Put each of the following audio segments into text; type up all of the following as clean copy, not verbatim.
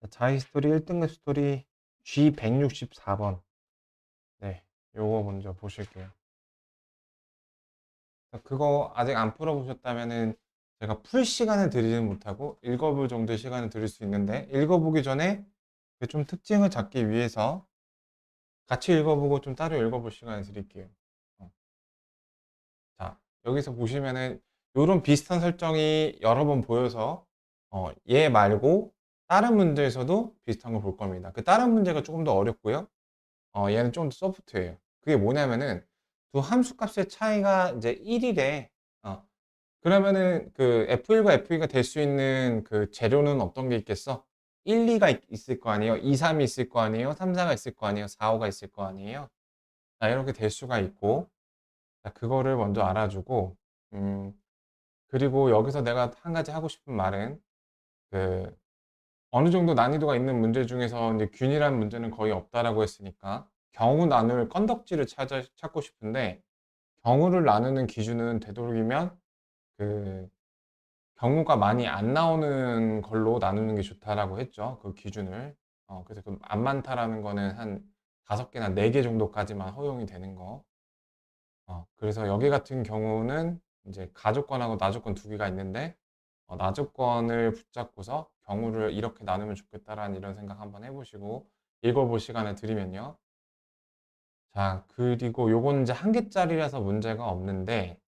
자이스토리 1등급 스토리 G164번. 네, 요거 먼저 보실게요. 그거 아직 안 풀어보셨다면은 제가 풀 시간을 드리지는 못하고 읽어볼 정도의 시간을 드릴 수 있는데, 읽어보기 전에 그 좀 특징을 잡기 위해서 같이 읽어보고 좀 따로 읽어볼 시간을 드릴게요. 어, 자, 여기서 보시면은 요런 비슷한 설정이 여러 번 보여서 얘 말고 다른 문제에서도 비슷한 걸 볼 겁니다. 그 다른 문제가 조금 더 어렵고요. 얘는 좀 더 소프트해요. 그게 뭐냐면은 두 함수 값의 차이가 이제 1이래. 그러면은 그 F1과 F2가 될 수 있는 그 재료는 어떤 게 있겠어? 1, 2가 있을 거 아니에요? 2, 3이 있을 거 아니에요? 3, 4가 있을 거 아니에요? 4, 5가 있을 거 아니에요? 자, 이렇게 될 수가 있고, 자, 그거를 먼저 알아주고, 음, 그리고 여기서 내가 한 가지 하고 싶은 말은, 그, 어느 정도 난이도가 있는 문제 중에서 이제 균일한 문제는 거의 없다라고 했으니까, 경우 나눌 건덕지를 찾고 싶은데, 경우를 나누는 기준은 되도록이면 그 경우가 많이 안 나오는 걸로 나누는 게 좋다라고 했죠. 그 기준을. 그래서 그 안 많다라는 거는 한 5개나 4개 정도까지만 허용이 되는 거. 그래서 여기 같은 경우는 이제 가조건하고 나조건 두 개가 있는데, 나조건을 붙잡고서 경우를 이렇게 나누면 좋겠다라는 이런 생각 한번 해보시고 읽어볼 시간을 드리면요. 자, 그리고 요건 이제 한 개짜리라서 문제가 없는데,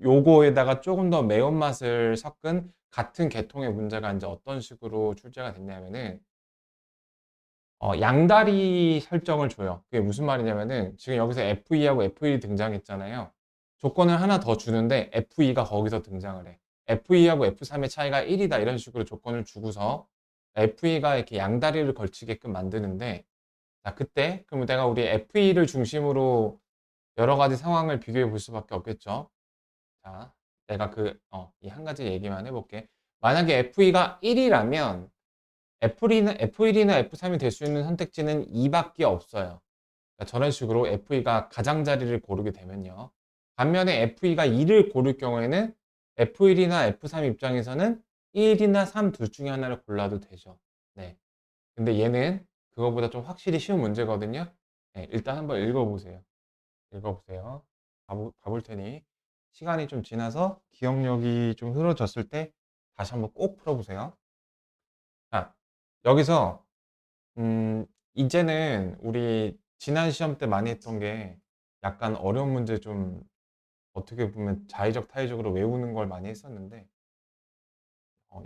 요거에다가 조금 더 매운맛을 섞은 같은 계통의 문제가 이제 어떤 식으로 출제가 됐냐면은, 양다리 설정을 줘요. 그게 무슨 말이냐면은, 지금 여기서 F2하고 F1이 등장했잖아요. 조건을 하나 더 주는데, F2가 거기서 등장을 해. F2하고 F3의 차이가 1이다. 이런 식으로 조건을 주고서, F2가 이렇게 양다리를 걸치게끔 만드는데, 자, 그때, 그럼 내가 우리 F2를 중심으로 여러 가지 상황을 비교해 볼 수밖에 없겠죠. 자, 내가 이 한 가지 얘기만 해볼게. 만약에 F2가 1이라면 F1이나 F3이 될 수 있는 선택지는 2밖에 없어요. 그러니까 저런 식으로 F2가 가장자리를 고르게 되면요. 반면에 F2가 2를 고를 경우에는 F1이나 F3 입장에서는 1이나 3 둘 중에 하나를 골라도 되죠. 네. 근데 얘는 그거보다 좀 확실히 쉬운 문제거든요. 네, 일단 한번 읽어보세요. 읽어보세요. 봐볼 테니 시간이 좀 지나서 기억력이 좀 흐려졌을 때 다시 한번 꼭 풀어보세요. 자, 여기서 이제는 우리 지난 시험 때 많이 했던 게 약간 어려운 문제 좀 어떻게 보면 자의적 타의적으로 외우는 걸 많이 했었는데,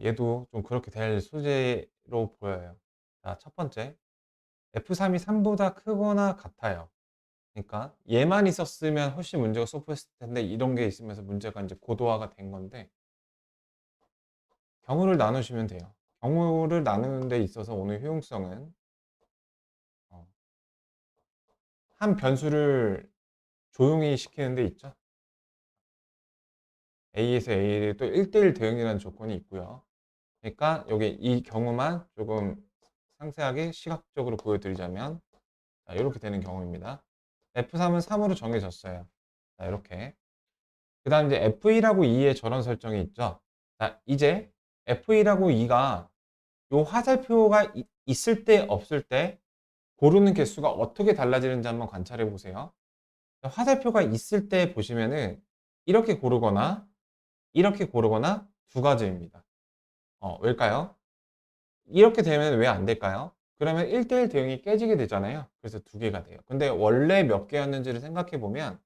얘도 좀 그렇게 될 소재로 보여요. 자, 첫 번째, F3이 3보다 크거나 같아요. 그러니까 얘만 있었으면 훨씬 문제가 소프했을 텐데 이런 게 있으면서 문제가 이제 고도화가 된 건데, 경우를 나누시면 돼요. 경우를 나누는 데 있어서 오늘 효용성은 어, 한 변수를 조용히 시키는 데 있죠. A에서 A를 또 1대1 대응이라는 조건이 있고요. 그러니까 여기 이 경우만 조금 상세하게 시각적으로 보여드리자면, 자, 이렇게 되는 경우입니다. F3은 3으로 정해졌어요. 자, 이렇게. 그 다음 이제 F1하고 2에 저런 설정이 있죠. 자, 이제 F1하고 2가 요 화살표가 있을 때 없을 때 고르는 개수가 어떻게 달라지는지 한번 관찰해 보세요. 화살표가 있을 때 보시면은 이렇게 고르거나 이렇게 고르거나 두 가지입니다. 왜일까요? 이렇게 되면 왜 안 될까요? 그러면 1대1 대응이 깨지게 되잖아요. 그래서 두 개가 돼요. 근데 원래 몇 개였는지를 생각해 보면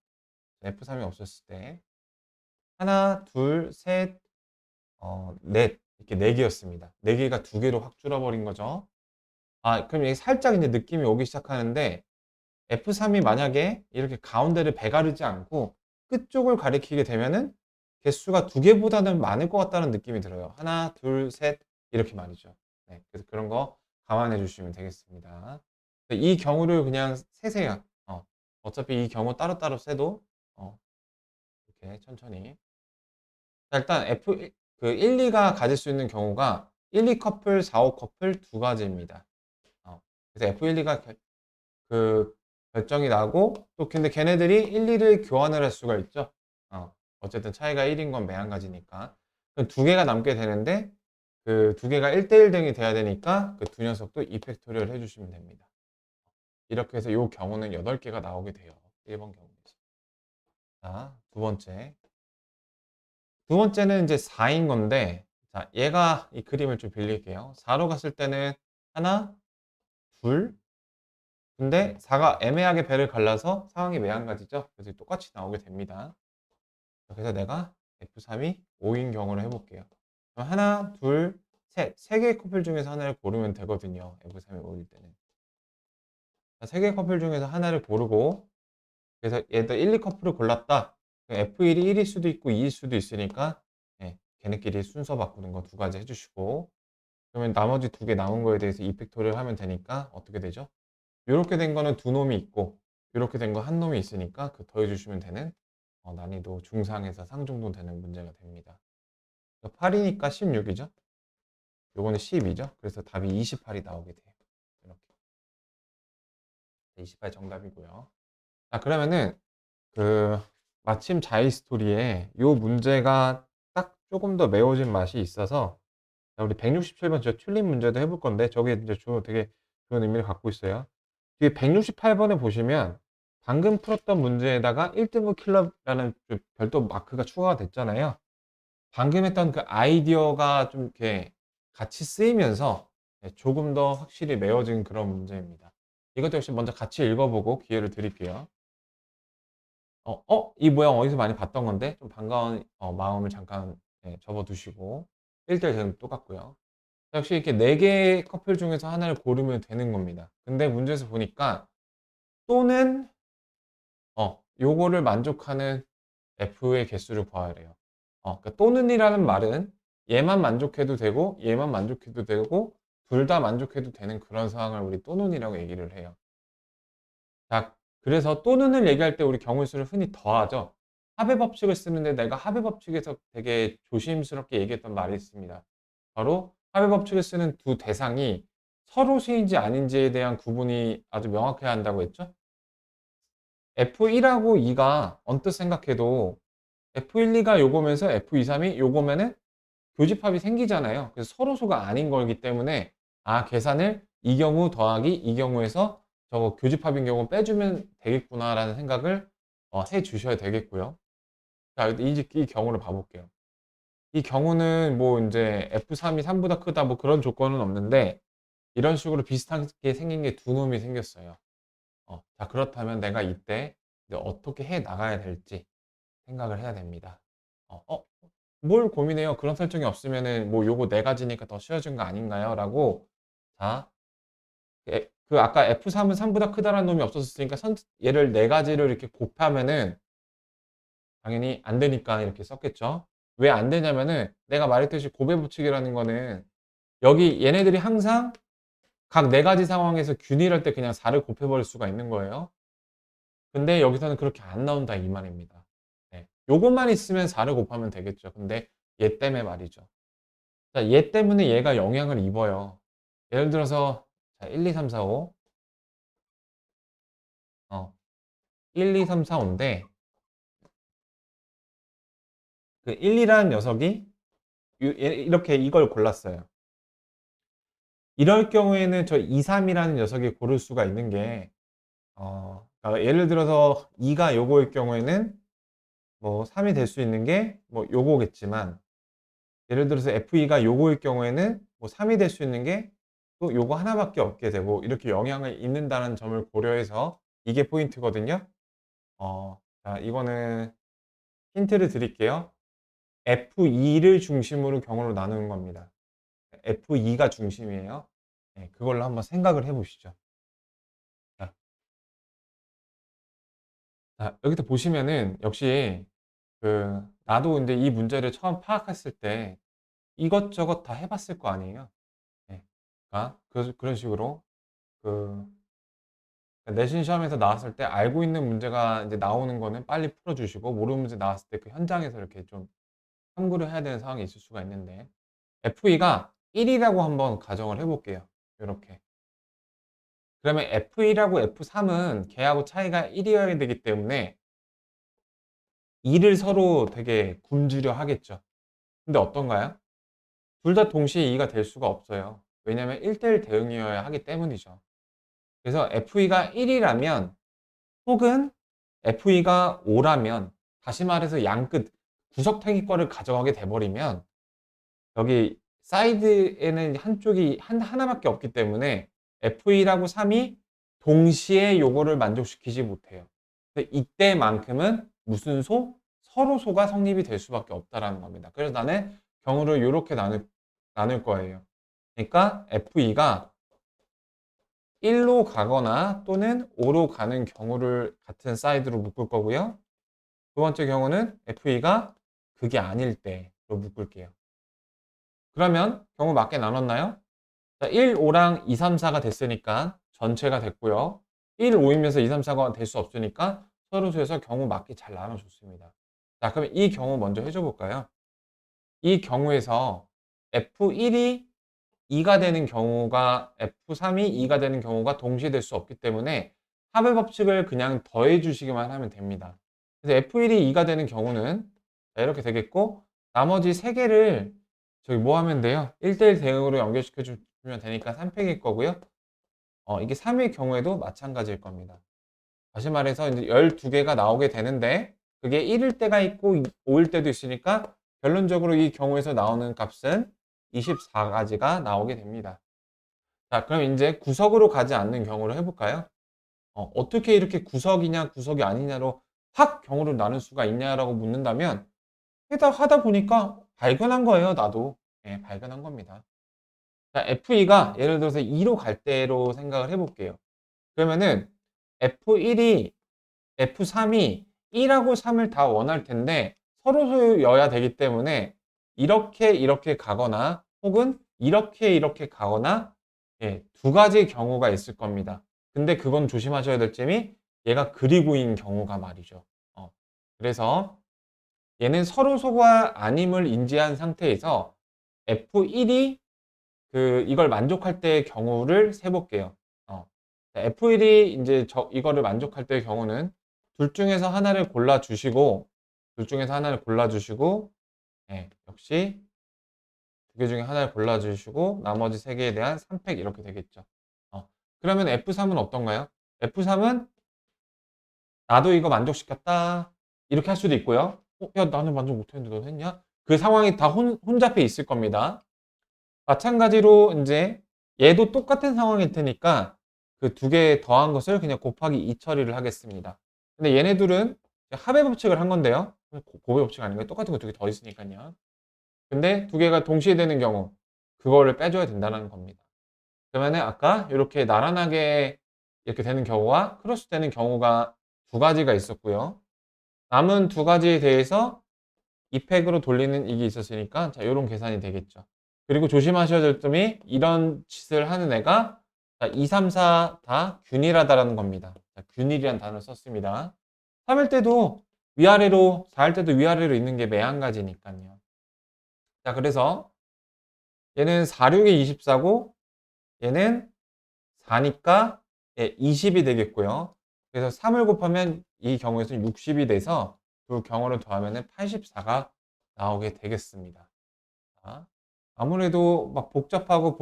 F3이 없었을 때 하나, 둘, 셋, 넷 이렇게 네 개였습니다. 네 개가 두 개로 확 줄어버린 거죠. 그럼 이게 살짝 이제 느낌이 오기 시작하는데, F3이 만약에 이렇게 가운데를 배가르지 않고 끝쪽을 가리키게 되면은 개수가 두 개보다는 많을 것 같다는 느낌이 들어요. 하나, 둘, 셋 이렇게 말이죠. 네, 그래서 그런 거 감안해 주시면 되겠습니다. 이 경우를 그냥 세세요. 어차피 이 경우 따로따로 세도 이렇게 천천히. 자, 일단 그 1, 2가 가질 수 있는 경우가 1, 2 커플, 4, 5 커플 두 가지입니다. 그래서 F1, 2가 그 결정이 나고, 또 근데 걔네들이 1, 2를 교환을 할 수가 있죠. 어쨌든 차이가 1인 건 매한가지니까. 그럼 두 개가 남게 되는데, 그 두 개가 1대1 등이 돼야 되니까 그 두 녀석도 2팩토리얼 해주시면 됩니다. 이렇게 해서 이 경우는 8개가 나오게 돼요. 1번 경우에서. 자, 두 번째. 두 번째는 이제 4인 건데, 자, 얘가 이 그림을 좀 빌릴게요. 4로 갔을 때는 하나, 둘, 근데 4가 애매하게 배를 갈라서 상황이 매한가지죠. 그래서 똑같이 나오게 됩니다. 그래서 내가 F3이 5인 경우를 해볼게요. 그럼 하나, 둘, 셋. 세 개의 커플 중에서 하나를 고르면 되거든요. F3이 5일 때는. 세 개의 커플 중에서 하나를 고르고, 그래서 얘들 1, 2커플을 골랐다. F1이 1일 수도 있고 2일 수도 있으니까, 예, 걔네끼리 순서 바꾸는 거 두 가지 해주시고, 그러면 나머지 두 개 남은 거에 대해서 이펙토리를 하면 되니까 어떻게 되죠? 이렇게 된 거는 두 놈이 있고 이렇게 된 거 한 놈이 있으니까 그 더해주시면 되는 난이도 중상에서 상 정도 되는 문제가 됩니다. 8이니까 16이죠. 요거는 12죠. 그래서 답이 28이 나오게 돼요. 이렇게 28 정답이고요. 자, 그러면은 그 마침 자이 스토리에 요 문제가 딱 조금 더 매워진 맛이 있어서, 자, 우리 167번 저 튤립 문제도 해볼 건데 저게 이제 되게 좋은 의미를 갖고 있어요. 뒤에 168번에 보시면 방금 풀었던 문제에다가 1등급 킬러라는 별도 마크가 추가가 됐잖아요. 방금 했던 그 아이디어가 좀 이렇게 같이 쓰이면서 조금 더 확실히 매워진 그런 문제입니다. 이것도 역시 먼저 같이 읽어보고 기회를 드릴게요. 이 모양 어디서 많이 봤던 건데 좀 반가운 마음을 잠깐 접어두시고 1대1 저는 똑같고요. 역시 이렇게 4개의 커플 중에서 하나를 고르면 되는 겁니다. 근데 문제에서 보니까 또는 요거를 만족하는 F의 개수를 구하래요. 그러니까 또는이라는 말은 얘만 만족해도 되고 얘만 만족해도 되고 둘 다 만족해도 되는 그런 상황을 우리 또는이라고 얘기를 해요. 자, 그래서 또는을 얘기할 때 우리 경우의 수를 흔히 더하죠. 합의 법칙을 쓰는데 내가 합의 법칙에서 되게 조심스럽게 얘기했던 말이 있습니다. 바로 합의 법칙을 쓰는 두 대상이 서로시인지 아닌지에 대한 구분이 아주 명확해야 한다고 했죠. F1하고 2가 언뜻 생각해도 F1, 2가 요거면서 F2, 3이 요거면은 교집합이 생기잖아요. 그래서 서로소가 아닌 거기 때문에 계산을 이 경우 더하기 이 경우에서 저거 교집합인 경우 빼주면 되겠구나라는 생각을 해 주셔야 되겠고요. 자, 이 경우를 봐볼게요. 이 경우는 뭐 이제 F3이 3보다 크다 뭐 그런 조건은 없는데 이런 식으로 비슷하게 생긴 게 두 놈이 생겼어요. 자, 그렇다면 내가 이때 이제 어떻게 해 나가야 될지 생각을 해야 됩니다. 뭘 고민해요? 그런 설정이 없으면은 뭐 요거 네 가지니까 더 쉬워진 거 아닌가요? 라고. 자, 그 아까 F3은 3보다 크다라는 놈이 없었으니까 얘를 네 가지를 이렇게 곱하면은 당연히 안 되니까 이렇게 썼겠죠. 왜 안 되냐면은 내가 말했듯이 곱의 법칙이라는 거는 여기 얘네들이 항상 각 네 가지 상황에서 균일할 때 그냥 4를 곱해버릴 수가 있는 거예요. 근데 여기서는 그렇게 안 나온다 이 말입니다. 네. 요것만 있으면 4를 곱하면 되겠죠. 근데 얘 때문에 말이죠. 자, 얘 때문에 얘가 영향을 입어요. 예를 들어서 자, 1, 2, 3, 4, 5 1, 2, 3, 4, 5인데 그 1, 2라는 녀석이 이렇게 이걸 골랐어요. 이럴 경우에는 저 2, 3이라는 녀석이 고를 수가 있는 게 그러니까 예를 들어서 2가 요거일 경우에는 뭐 3이 될 수 있는 게 뭐 요거겠지만, 예를 들어서 F2가 요거일 경우에는 뭐 3이 될 수 있는 게 또 요거 하나밖에 없게 되고 이렇게 영향을 입는다는 점을 고려해서 이게 포인트거든요. 자, 이거는 힌트를 드릴게요. F2를 중심으로 경우를 나누는 겁니다. F2가 중심이에요. 네, 그걸로 한번 생각을 해 보시죠. 자, 여기서 보시면은 역시 나도 이제 이 문제를 처음 파악했을 때 이것저것 다 해봤을 거 아니에요. 네. 그러니까 그런 식으로 그 내신 시험에서 나왔을 때 알고 있는 문제가 이제 나오는 거는 빨리 풀어주시고 모르는 문제 나왔을 때 그 현장에서 이렇게 좀 참고를 해야 되는 상황이 있을 수가 있는데, F2가 1이라고 한번 가정을 해볼게요. 이렇게. 그러면 F1하고 F3은 걔하고 차이가 1이어야 되기 때문에 2를 서로 되게 굶주려 하겠죠. 근데 어떤가요? 둘 다 동시에 2가 될 수가 없어요. 왜냐하면 1대1 대응이어야 하기 때문이죠. 그래서 FE가 1이라면 혹은 FE가 5라면 다시 말해서 양끝 구석탱이 거를 가져가게 돼 버리면 여기 사이드에는 한쪽이 하나밖에 없기 때문에 FE라고 3이 동시에 요거를 만족시키지 못해요. 근데 이때만큼은 무슨 소? 서로 소가 성립이 될 수밖에 없다라는 겁니다. 그래서 나는 경우를 요렇게 나눌 거예요. 그러니까 FE가 1로 가거나 또는 5로 가는 경우를 같은 사이드로 묶을 거고요. 두 번째 경우는 FE가 그게 아닐 때로 묶을게요. 그러면 경우 맞게 나눴나요? 자, 1, 5랑 2, 3, 4가 됐으니까 전체가 됐고요. 1, 5이면서 2, 3, 4가 될 수 없으니까 서로수에서 경우 맞게 잘 나눠줬습니다. 자, 그러면 이 경우 먼저 해줘 볼까요? 이 경우에서 F1이 2가 되는 경우가 F3이 2가 되는 경우가 동시에 될 수 없기 때문에 합의 법칙을 그냥 더해 주시기만 하면 됩니다. 그래서 F1이 2가 되는 경우는 이렇게 되겠고 나머지 3개를 저기 뭐 하면 돼요? 1대1 대응으로 연결시켜 주면 되니까 3팩일 거고요. 이게 3의 경우에도 마찬가지일 겁니다. 다시 말해서 이제 12개가 나오게 되는데 그게 1일 때가 있고 5일 때도 있으니까 결론적으로 이 경우에서 나오는 값은 24가지가 나오게 됩니다. 자, 그럼 이제 구석으로 가지 않는 경우를 해볼까요? 어떻게 이렇게 구석이냐 구석이 아니냐로 확 경우를 나눌 수가 있냐라고 묻는다면 하다 보니까 발견한 거예요, 나도. 예, 발견한 겁니다. 자, FE가 예를 들어서 2로 갈 때로 생각을 해볼게요. 그러면은 F1이 F3이 1하고 3을 다 원할 텐데 서로 소유여야 되기 때문에 이렇게 가거나 혹은 이렇게 가거나 예, 두 가지 경우가 있을 겁니다. 근데 그건 조심하셔야 될 점이 얘가 그리고인 경우가 말이죠. 그래서 얘는 서로 소가 아님을 인지한 상태에서 F1이 이걸 만족할 때의 경우를 세볼게요. F1이 이제 이거를 만족할 때의 경우는 둘 중에서 하나를 골라주시고, 예, 역시 두 개 중에 하나를 골라주시고, 나머지 세 개에 대한 3팩 이렇게 되겠죠. 그러면 F3은 어떤가요? F3은 나도 이거 만족시켰다. 이렇게 할 수도 있고요. 야, 나는 만족 못했는데 너 했냐? 그 상황이 다 혼잡해 있을 겁니다. 마찬가지로 이제 얘도 똑같은 상황일 테니까 그 두 개 더한 것을 그냥 곱하기 2 처리를 하겠습니다. 근데 얘네들은 합의 법칙을 한 건데요. 곱의 법칙 아닌가요? 똑같은 거 두 개 더 있으니까요. 근데 두 개가 동시에 되는 경우 그거를 빼줘야 된다는 겁니다. 그러면 아까 이렇게 나란하게 이렇게 되는 경우와 크로스 되는 경우가 두 가지가 있었고요. 남은 두 가지에 대해서 2팩으로 돌리는 이게 있었으니까 자, 요런 계산이 되겠죠. 그리고 조심하셔야 될 점이 이런 짓을 하는 애가 자, 2, 3, 4 다 균일하다라는 겁니다. 자, 균일이란 단어를 썼습니다. 3일 때도 위아래로, 4일 때도 위아래로 있는 게 매한가지니까요. 자, 그래서 얘는 4, 6에 24고 얘는 4니까 예, 20이 되겠고요. 그래서 3을 곱하면 이 경우에서는 60이 돼서 두 경우를 더하면 84가 나오게 되겠습니다. 자, 아무래도 막 복잡하고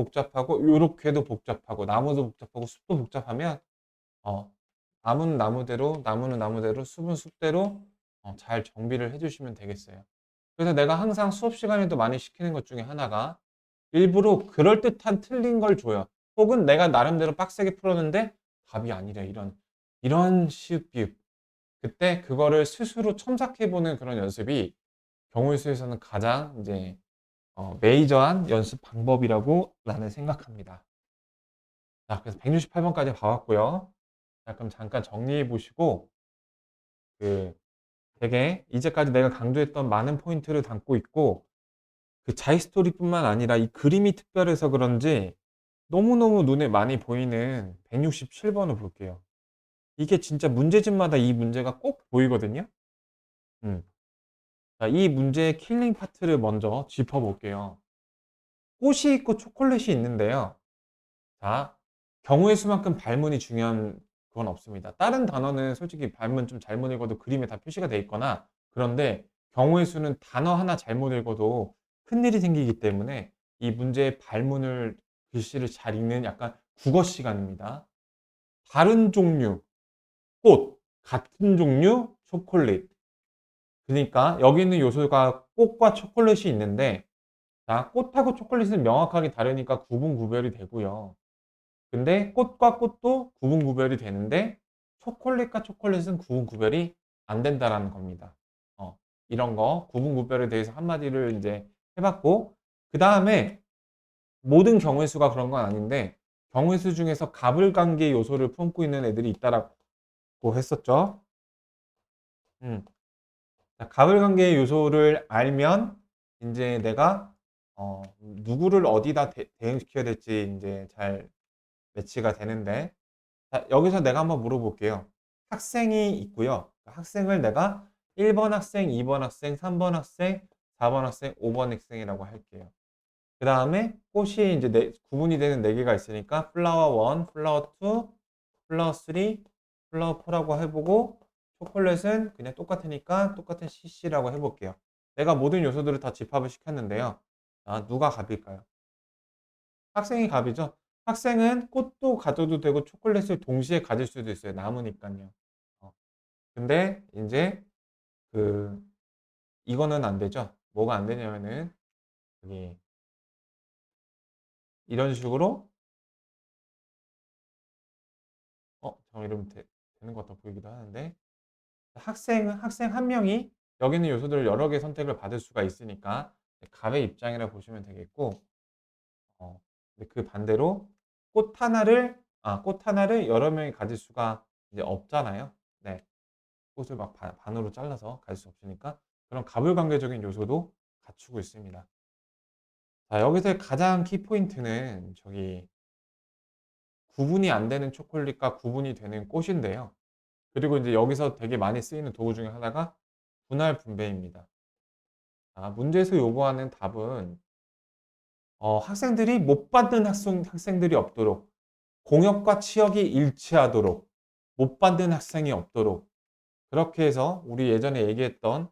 요렇게도 복잡하고 나무도 복잡하고 숲도 복잡하면 나무는 나무대로 숲은 숲대로 잘 정비를 해주시면 되겠어요. 그래서 내가 항상 수업 시간에도 많이 시키는 것 중에 하나가 일부러 그럴듯한 틀린 걸 줘요. 혹은 내가 나름대로 빡세게 풀었는데 답이 아니래. 이런 시읒비읒. 그때 그거를 스스로 첨삭해보는 그런 연습이 경우의 수에서는 가장 이제 메이저한 연습 방법이라고 나는 생각합니다. 자, 그래서 168번까지 봐왔고요. 자, 그럼 잠깐 정리해 보시고 되게 이제까지 내가 강조했던 많은 포인트를 담고 있고 그 자이스토리뿐만 아니라 이 그림이 특별해서 그런지 너무너무 눈에 많이 보이는 167번을 볼게요. 이게 진짜 문제집마다 이 문제가 꼭 보이거든요. 음. 자, 이 문제의 킬링 파트를 먼저 짚어볼게요. 꽃이 있고 초콜릿이 있는데요. 자, 경우의 수만큼 발문이 중요한 건 없습니다. 다른 단어는 솔직히 발문 좀 잘못 읽어도 그림에 다 표시가 돼 있거나 그런데 경우의 수는 단어 하나 잘못 읽어도 큰일이 생기기 때문에 이 문제의 발문을 글씨를 잘 읽는 약간 국어 시간입니다. 다른 종류, 꽃, 같은 종류, 초콜릿. 그러니까 여기 있는 요소가 꽃과 초콜릿이 있는데 자, 꽃하고 초콜릿은 명확하게 다르니까 구분 구별이 되고요. 근데 꽃과 꽃도 구분 구별이 되는데 초콜릿과 초콜릿은 구분 구별이 안 된다라는 겁니다. 어, 이런 거 구분 구별에 대해서 한마디를 이제 해봤고 그 다음에 모든 경우의 수가 그런 건 아닌데 경우의 수 중에서 가불관계 요소를 품고 있는 애들이 있다라고 했었죠. 가불관계 요소를 알면 이제 내가 누구를 어디다 대응시켜야 될지 이제 잘 매치가 되는데 자, 여기서 내가 한번 물어볼게요. 학생이 있고요. 학생을 내가 1번 학생, 2번 학생, 3번 학생, 4번 학생, 5번 학생이라고 할게요. 그 다음에 꽃이 이제 구분이 되는 4개가 있으니까 플라워 1, 플라워 2, 플라워 3, 플라워 4라고 해보고 초콜릿은 그냥 똑같으니까 똑같은 CC라고 해볼게요. 내가 모든 요소들을 다 집합을 시켰는데요. 아, 누가 갑일까요? 학생이 갑이죠. 학생은 꽃도 가져도 되고 초콜릿을 동시에 가질 수도 있어요. 남으니까요. 근데 이제 그 이거는 안 되죠. 뭐가 안 되냐면은 여기 이런 식으로 잠깐 이러면 되는 것 같아 보이기도 하는데 학생 한 명이 여기 있는 요소들을 여러 개 선택을 받을 수가 있으니까 갑의 입장이라 보시면 되겠고 근데 그 반대로 꽃 하나를 여러 명이 가질 수가 이제 없잖아요. 네. 꽃을 막 반으로 잘라서 가질 수 없으니까 그런 가불관계적인 요소도 갖추고 있습니다. 자, 여기서의 가장 키포인트는 저기 구분이 안 되는 초콜릿과 구분이 되는 꽃인데요. 그리고 이제 여기서 되게 많이 쓰이는 도구 중에 하나가 분할 분배입니다. 자, 문제에서 요구하는 답은 학생들이 못 받는 학생들이 없도록 공역과 치역이 일치하도록 못 받는 학생이 없도록 그렇게 해서 우리 예전에 얘기했던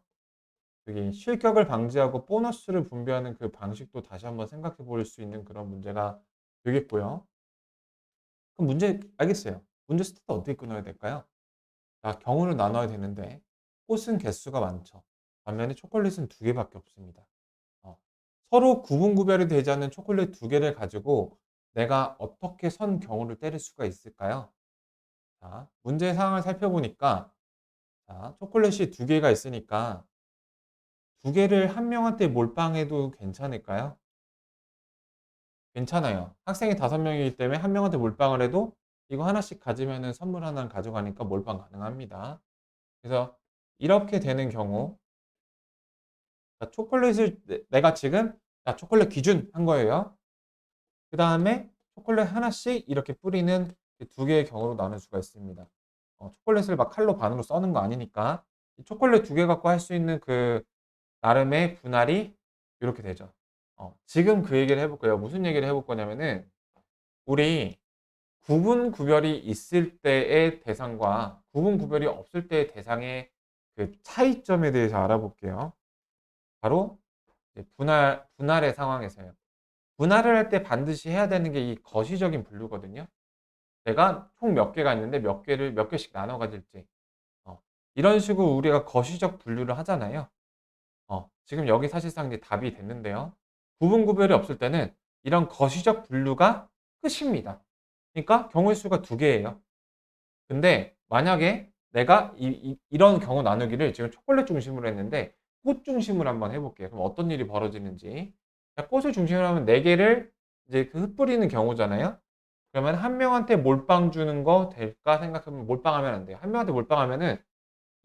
여기 실격을 방지하고 보너스를 분배하는 그 방식도 다시 한번 생각해 볼 수 있는 그런 문제가 되겠고요. 그럼 문제 알겠어요. 문제 스타트 어떻게 끊어야 될까요? 자, 경우를 나눠야 되는데 꽃은 개수가 많죠. 반면에 초콜릿은 2개밖에 없습니다. 어, 서로 구분 구별이 되지 않는 초콜릿 2개를 가지고 내가 어떻게 선 경우를 때릴 수가 있을까요? 자, 문제 상황을 살펴보니까 자, 초콜릿이 2개가 있으니까 2개를 한 명한테 몰빵해도 괜찮을까요? 괜찮아요. 학생이 5명이기 때문에 한 명한테 몰빵을 해도 이거 하나씩 가지면은 선물 하나를 가져가니까 몰빵 가능합니다. 그래서 이렇게 되는 경우 자, 초콜릿을 내가 지금 자, 초콜릿 기준 한 거예요. 그 다음에 초콜릿 하나씩 이렇게 뿌리는 2개의 경우로 나눌 수가 있습니다. 초콜릿을 막 칼로 반으로 써는 거 아니니까 초콜릿 2개 갖고 할 수 있는 그 나름의 분할이 이렇게 되죠. 지금 그 얘기를 해볼 거예요. 무슨 얘기를 해볼 거냐면은 우리 구분 구별이 있을 때의 대상과 구분 구별이 없을 때의 대상의 그 차이점에 대해서 알아볼게요. 바로 분할의 상황에서요. 분할을 할 때 반드시 해야 되는 게 이 거시적인 분류거든요. 내가 총 몇 개가 있는데 몇 개를 몇 개씩 나눠 가질지. 이런 식으로 우리가 거시적 분류를 하잖아요. 지금 여기 사실상 이제 답이 됐는데요. 구분 구별이 없을 때는 이런 거시적 분류가 끝입니다. 그러니까 경우의 수가 2개예요. 근데 만약에 내가 이런 경우 나누기를 지금 초콜릿 중심으로 했는데 꽃 중심으로 한번 해볼게요. 그럼 어떤 일이 벌어지는지. 꽃을 중심으로 하면 4개를 이제 그 흩뿌리는 경우잖아요. 그러면 한 명한테 몰빵 주는 거 될까 생각하면 몰빵하면 안 돼요. 한 명한테 몰빵하면은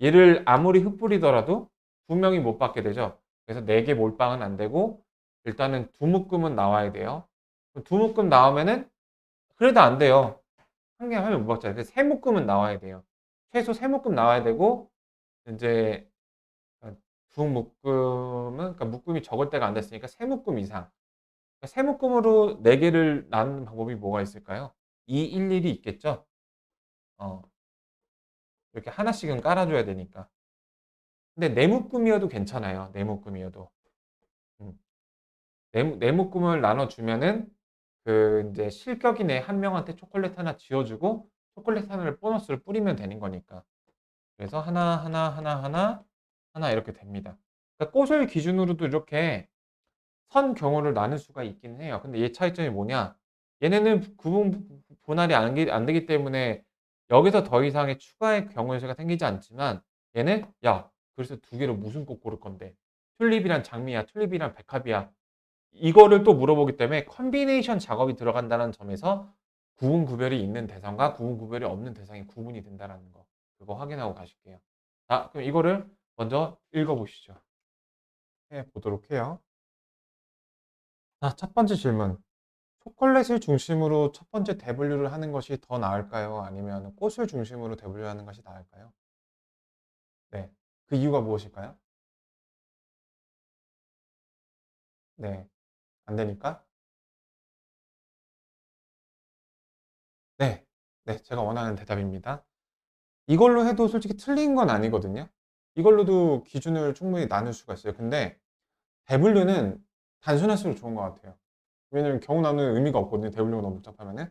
얘를 아무리 흩뿌리더라도 2명이 못 받게 되죠. 그래서 4개 몰빵은 안 되고 일단은 두 묶음은 나와야 돼요. 두 묶음 나오면은 그래도 안 돼요. 한 개 하면 못 받잖아요. 그래서 세 묶음은 나와야 돼요. 최소 세 묶음 나와야 되고 이제 두 묶음은 그러니까 묶음이 적을 때가 안 됐으니까 세 묶음 이상. 그러니까 세 묶음으로 4개를 나누는 방법이 뭐가 있을까요? 2, 1, 1이 있겠죠? 어, 이렇게 하나씩은 깔아줘야 되니까. 근데 네 묶음이어도 괜찮아요. 네 묶음이어도. 음. 네 묶음을 나눠주면은 그 이제 실격이네 한 명한테 초콜릿 하나 쥐어주고 초콜릿 하나를 보너스를 뿌리면 되는 거니까. 그래서 하나, 하나, 하나, 하나, 하나 이렇게 됩니다. 그러니까 꽃을 기준으로도 이렇게 선 경우를 나눌 수가 있긴 해요. 근데 얘 차이점이 뭐냐? 얘네는 구분 분할이 안 되기 때문에 여기서 더 이상의 추가의 경우 수가 생기지 않지만 얘는 야, 그래서 두 개를 무슨 꽃 고를 건데? 튤립이랑 장미야, 튤립이랑 백합이야. 이거를 또 물어보기 때문에 컨비네이션 작업이 들어간다는 점에서 구분 구별이 있는 대상과 구분 구별이 없는 대상이 구분이 된다는 거. 그거 확인하고 가실게요. 자, 그럼 이거를 먼저 읽어보시죠. 해 보도록 해요. 자, 첫 번째 질문. 초콜릿을 중심으로 첫 번째 대분류를 하는 것이 더 나을까요? 아니면 꽃을 중심으로 대분류하는 것이 나을까요? 네. 그 이유가 무엇일까요? 네. 안 되니까? 네. 네. 제가 원하는 대답입니다. 이걸로 해도 솔직히 틀린 건 아니거든요. 이걸로도 기준을 충분히 나눌 수가 있어요. 근데 대분류는 단순할수록 좋은 것 같아요. 왜냐면 경우 나누는 의미가 없거든요. 대분류가 너무 복잡하면은.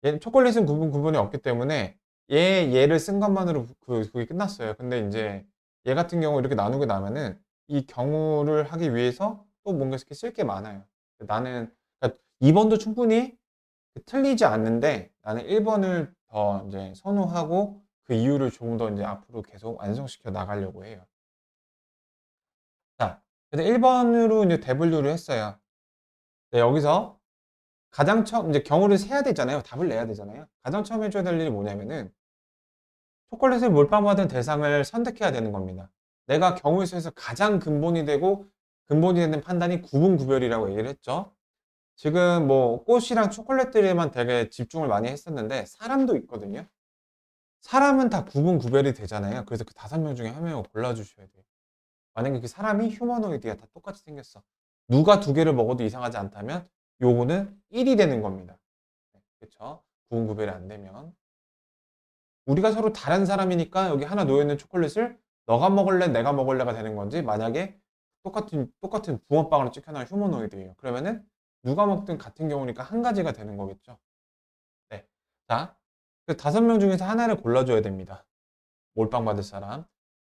얘는 초콜릿은 구분이 없기 때문에 얘를 쓴 것만으로 그게 끝났어요. 근데 인제 얘 같은 경우 이렇게 나누고 나면은 이 경우를 하기 위해서 또 뭔가 이렇게 쓸 게 많아요. 나는 그러니까 2 번도 충분히 틀리지 않는데 나는 1 번을 더 인제 선호하고 그 이유를 조금 더 인제 앞으로 계속 완성시켜 나가려고 해요. 자, 그래서 1 번으로 인제 대분류를 했어요. 네, 여기서 가장 처음 인제 경우를 세야 되잖아요. 답을 내야 되잖아요. 가장 처음 해 줘야 될 일이 뭐냐면은 초콜릿을 몰빵받은 대상을 선택해야 되는 겁니다. 내가 경우의 수에서 가장 근본이 되는 판단이 구분 구별이라고 얘기를 했죠. 지금 뭐 꽃이랑 초콜릿들에만 되게 집중을 많이 했었는데 사람도 있거든요. 사람은 다 구분 구별이 되잖아요. 그래서 그 5명 중에 1 명을 골라 주셔야 돼요. 만약에 그 사람이 휴머노이드야. 다 똑같이 생겼어. 누가 2 개를 먹어도 이상하지 않다면 요거는 1이 되는 겁니다. 네, 그쵸? 구분 구별이 안 되면. 우리가 서로 다른 사람이니까 여기 하나 놓여 있는 초콜릿을 너가 먹을래, 내가 먹을래가 되는 건지 만약에 똑같은 붕어빵으로 찍혀 나온 휴머노이드예요. 그러면은 누가 먹든 같은 경우니까 한 가지가 되는 거겠죠. 네. 자, 그 5명 중에서 하나를 골라 줘야 됩니다. 몰빵 받을 사람.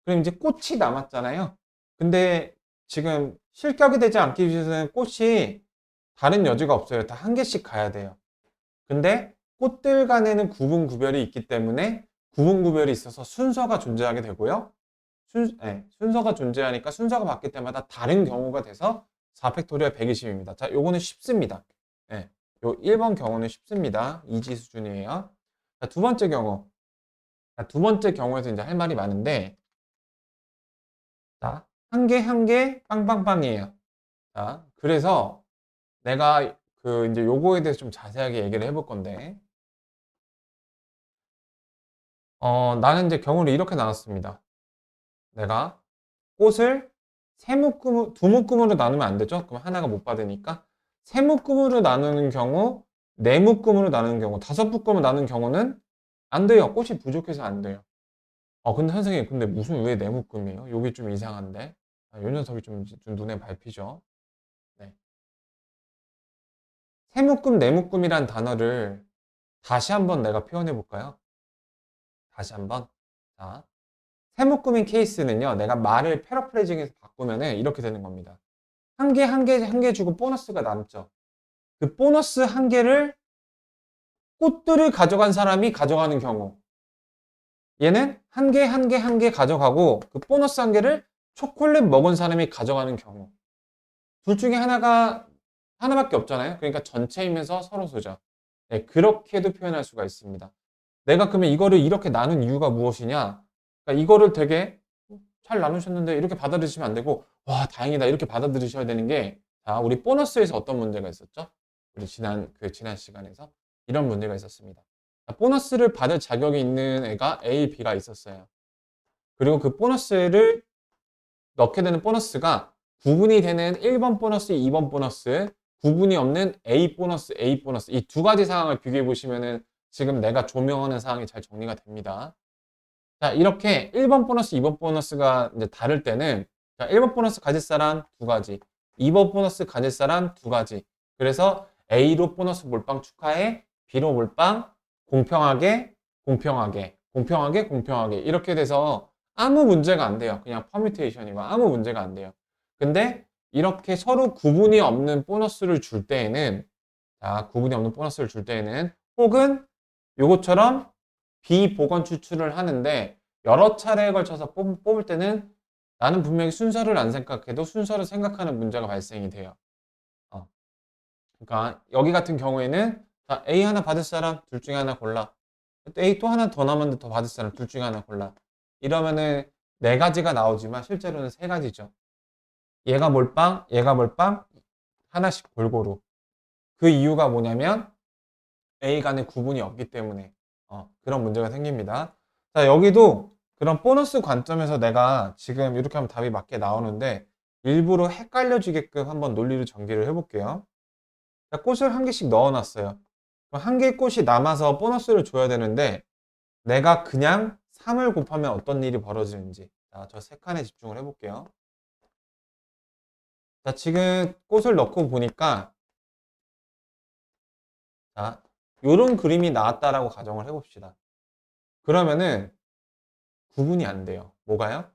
그럼 이제 꽃이 남았잖아요. 근데 지금 실격이 되지 않기 위해서는 꽃이 다른 여지가 없어요. 다 한 개씩 가야 돼요. 근데 꽃들 간에는 구분 구별이 있기 때문에 구분 구별이 있어서 순서가 존재하게 되고요. 순서가 존재하니까 순서가 바뀔 때마다 다른 경우가 돼서 4 팩토리얼 120입니다. 자, 요거는 쉽습니다. 예. 요 1번 경우는 쉽습니다. 이지 수준이에요. 자, 두 번째 경우. 자, 두 번째 경우에서 이제 할 말이 많은데, 자, 한 개 한 개 빵빵빵이에요. 자, 그래서 내가 그 이제 요거에 대해서 좀 자세하게 얘기를 해볼 건데, 나는 이제 경우를 이렇게 나눴습니다. 내가 꽃을 두 묶음으로 나누면 안 되죠? 그럼 하나가 못 받으니까. 세 묶음으로 나누는 경우, 네 묶음으로 나누는 경우, 5묶음으로 나누는 경우는 안 돼요. 꽃이 부족해서 안 돼요. 근데 선생님, 근데 무슨 왜 네 묶음이에요? 여기 좀 이상한데? 아, 요 녀석이 좀 눈에 밟히죠? 네. 세 묶음, 네 묶음이란 단어를 다시 한번 내가 표현해 볼까요? 다시 한번. 자, 세묶음인 케이스는요. 내가 말을 패러프레이징해서 바꾸면은 이렇게 되는 겁니다. 한 개, 한 개, 한 개 주고 보너스가 남죠. 그 보너스 한 개를 꽃들을 가져간 사람이 가져가는 경우. 얘는 한 개, 한 개, 한 개 가져가고 그 보너스 한 개를 초콜릿 먹은 사람이 가져가는 경우. 둘 중에 하나밖에 없잖아요. 그러니까 전체이면서 서로 소죠. 네, 그렇게도 표현할 수가 있습니다. 내가 그러면 이거를 이렇게 나눈 이유가 무엇이냐? 그러니까 이거를 되게 잘 나누셨는데 이렇게 받아들이시면 안 되고, 와, 다행이다. 이렇게 받아들이셔야 되는 게, 자, 우리 보너스에서 어떤 문제가 있었죠? 우리 지난 시간에서 이런 문제가 있었습니다. 자, 보너스를 받을 자격이 있는 애가 A, B가 있었어요. 그리고 그 보너스를 넣게 되는 보너스가 구분이 되는 1번 보너스, 2번 보너스, 구분이 없는 A 보너스, A 보너스 이 두 가지 상황을 비교해 보시면은 지금 내가 조명하는 상황이 잘 정리가 됩니다. 자, 이렇게 1번 보너스, 2번 보너스가 이제 다를 때는 자, 1번 보너스 가질 사람 두 가지, 2번 보너스 가질 사람 두 가지. 그래서 A로 보너스 몰빵 축하해. B로 몰빵 공평하게, 공평하게, 공평하게, 공평하게. 이렇게 돼서 아무 문제가 안 돼요. 그냥 퍼뮤테이션이고 아무 문제가 안 돼요. 근데 이렇게 서로 구분이 없는 보너스를 줄 때에는, 자, 구분이 없는 보너스를 줄 때에는, 혹은 요것처럼 비보건 추출을 하는데 여러 차례에 걸쳐서 뽑을 때는 나는 분명히 순서를 안 생각해도 순서를 생각하는 문제가 발생이 돼요. 그러니까 여기 같은 경우에는 자, A 하나 받을 사람 둘 중에 하나 골라. A 또 하나 더 남았는데 더 받을 사람 둘 중에 하나 골라. 이러면은 네 가지가 나오지만 실제로는 세 가지죠. 얘가 몰빵, 하나씩 골고루. 그 이유가 뭐냐면 A 간의 구분이 없기 때문에 그런 문제가 생깁니다. 자, 여기도 그런 보너스 관점에서 내가 지금 이렇게 하면 답이 맞게 나오는데 일부러 헷갈려지게끔 한번 논리를 전개를 해볼게요. 자, 꽃을 한 개씩 넣어놨어요. 한 개의 꽃이 남아서 보너스를 줘야 되는데 내가 그냥 3을 곱하면 어떤 일이 벌어지는지, 자, 저 세 칸에 집중을 해볼게요. 자, 지금 꽃을 넣고 보니까 자, 요런 그림이 나왔다라고 가정을 해봅시다. 그러면은 구분이 안 돼요. 뭐가요?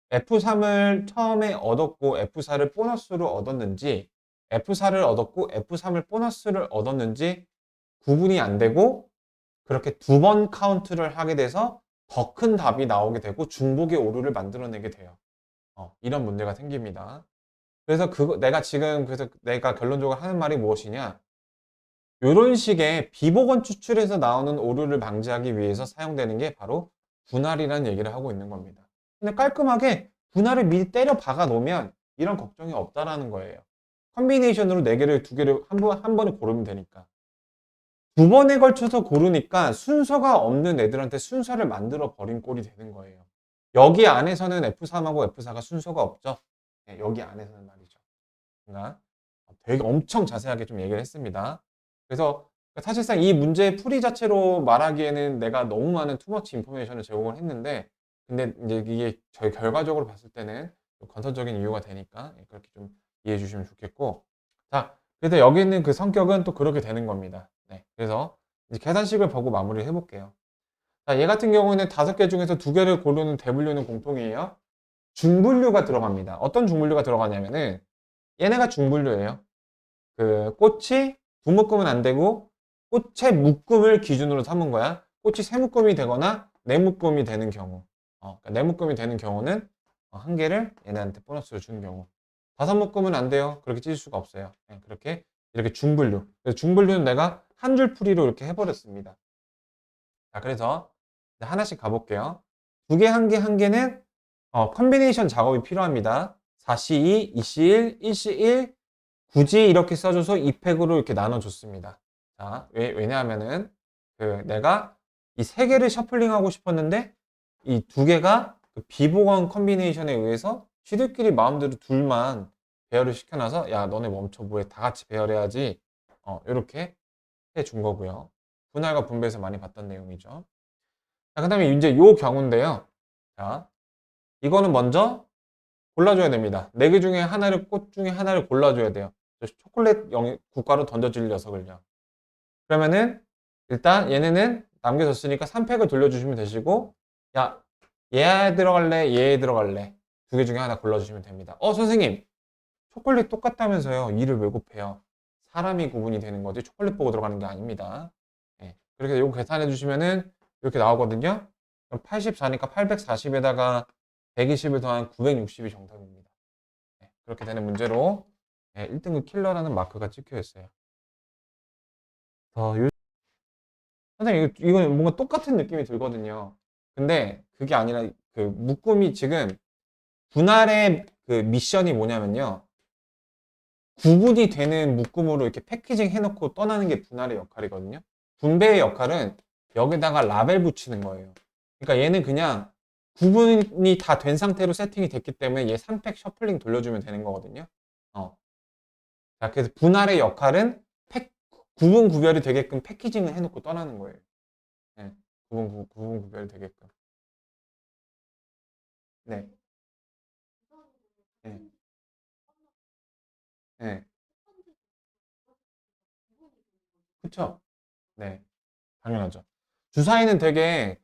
F3을 처음에 얻었고 F4를 보너스로 얻었는지 F4를 얻었고 F3을 보너스를 얻었는지 구분이 안 되고 그렇게 두 번 카운트를 하게 돼서 더 큰 답이 나오게 되고 중복의 오류를 만들어내게 돼요. 이런 문제가 생깁니다. 그래서 그래서 내가 결론적으로 하는 말이 무엇이냐? 이런 식의 비보건 추출에서 나오는 오류를 방지하기 위해서 사용되는 게 바로 분할이라는 얘기를 하고 있는 겁니다. 근데 깔끔하게 분할을 미리 때려 박아 놓으면 이런 걱정이 없다라는 거예요. 컨비네이션으로 4개를 2개를 한 번에 고르면 되니까. 두 번에 걸쳐서 고르니까 순서가 없는 애들한테 순서를 만들어 버린 꼴이 되는 거예요. 여기 안에서는 F3하고 F4가 순서가 없죠. 네, 여기 안에서는 말이죠. 그러니까 되게 엄청 자세하게 좀 얘기를 했습니다. 그래서 사실상 이 문제의 풀이 자체로 말하기에는 내가 너무 많은 투머치 인포메이션을 제공을 했는데 근데 이제 이게 저희 결과적으로 봤을 때는 건설적인 이유가 되니까 그렇게 좀 이해해 주시면 좋겠고 자 그래서 여기 있는 그 성격은 또 그렇게 되는 겁니다. 네, 그래서 이제 계산식을 보고 마무리를 해볼게요. 자, 얘 같은 경우는 5개 중에서 2개를 고르는 대분류는 공통이에요. 중분류가 들어갑니다. 어떤 중분류가 들어가냐면은 얘네가 중분류예요. 그 꽃이 두 묶음은 안 되고 꽃의 묶음을 기준으로 삼은 거야. 꽃이 세 묶음이 되거나 네 묶음이 되는 경우. 그러니까 네 묶음이 되는 경우는 한 개를 얘네한테 보너스를 주는 경우. 5묶음은 안 돼요. 그렇게 찢을 수가 없어요. 그렇게 이렇게 중분류. 그래서 중분류는 내가 한 줄 풀이로 이렇게 해버렸습니다. 자, 그래서 하나씩 가볼게요. 두 개, 한 개, 한 개는 컨비네이션 작업이 필요합니다. 4C2, 2C1, 1C1 굳이 이렇게 써줘서 2팩으로 이렇게 나눠줬습니다. 자, 왜냐하면은 내가 이 세 개를 셔플링하고 싶었는데 이 두 개가 그 비보건 컨비네이션에 의해서 지들끼리 마음대로 둘만 배열을 시켜놔서 야 너네 멈춰 뭐해 다 같이 배열해야지 이렇게 해준 거고요. 분할과 분배에서 많이 봤던 내용이죠. 자, 그 다음에 이제 요 경우인데요. 자, 이거는 먼저 골라줘야 됩니다. 네 개 중에 하나를, 꽃 중에 하나를 골라줘야 돼요. 초콜릿 국가로 던져질 녀석을요. 그러면은, 일단 얘네는 남겨졌으니까 3팩을 돌려주시면 되시고, 야, 얘 들어갈래? 얘 들어갈래? 두 개 중에 하나 골라주시면 됩니다. 선생님, 초콜릿 똑같다면서요. 이를 왜 곱해요? 사람이 구분이 되는 거지, 초콜릿 보고 들어가는 게 아닙니다. 네. 그렇게 이거 계산해 주시면은, 이렇게 나오거든요. 84니까 840에다가 120을 더한 960이 정답입니다. 네, 그렇게 되는 문제로 1등급 킬러라는 마크가 찍혀 있어요. 선생님, 이건 뭔가 똑같은 느낌이 들거든요. 근데 그게 아니라 그 묶음이 지금 분할의 그 미션이 뭐냐면요. 구분이 되는 묶음으로 이렇게 패키징 해놓고 떠나는 게 분할의 역할이거든요. 분배의 역할은 여기다가 라벨 붙이는 거예요. 그러니까 얘는 그냥 구분이 다 된 상태로 세팅이 됐기 때문에 얘 3팩 셔플링 돌려주면 되는 거거든요. 어. 자, 그래서 분할의 역할은 구분 구별이 되게끔 패키징을 해놓고 떠나는 거예요. 네. 구분 구별이 되게끔. 네. 네. 네. 그쵸? 네. 당연하죠. 주사위는 되게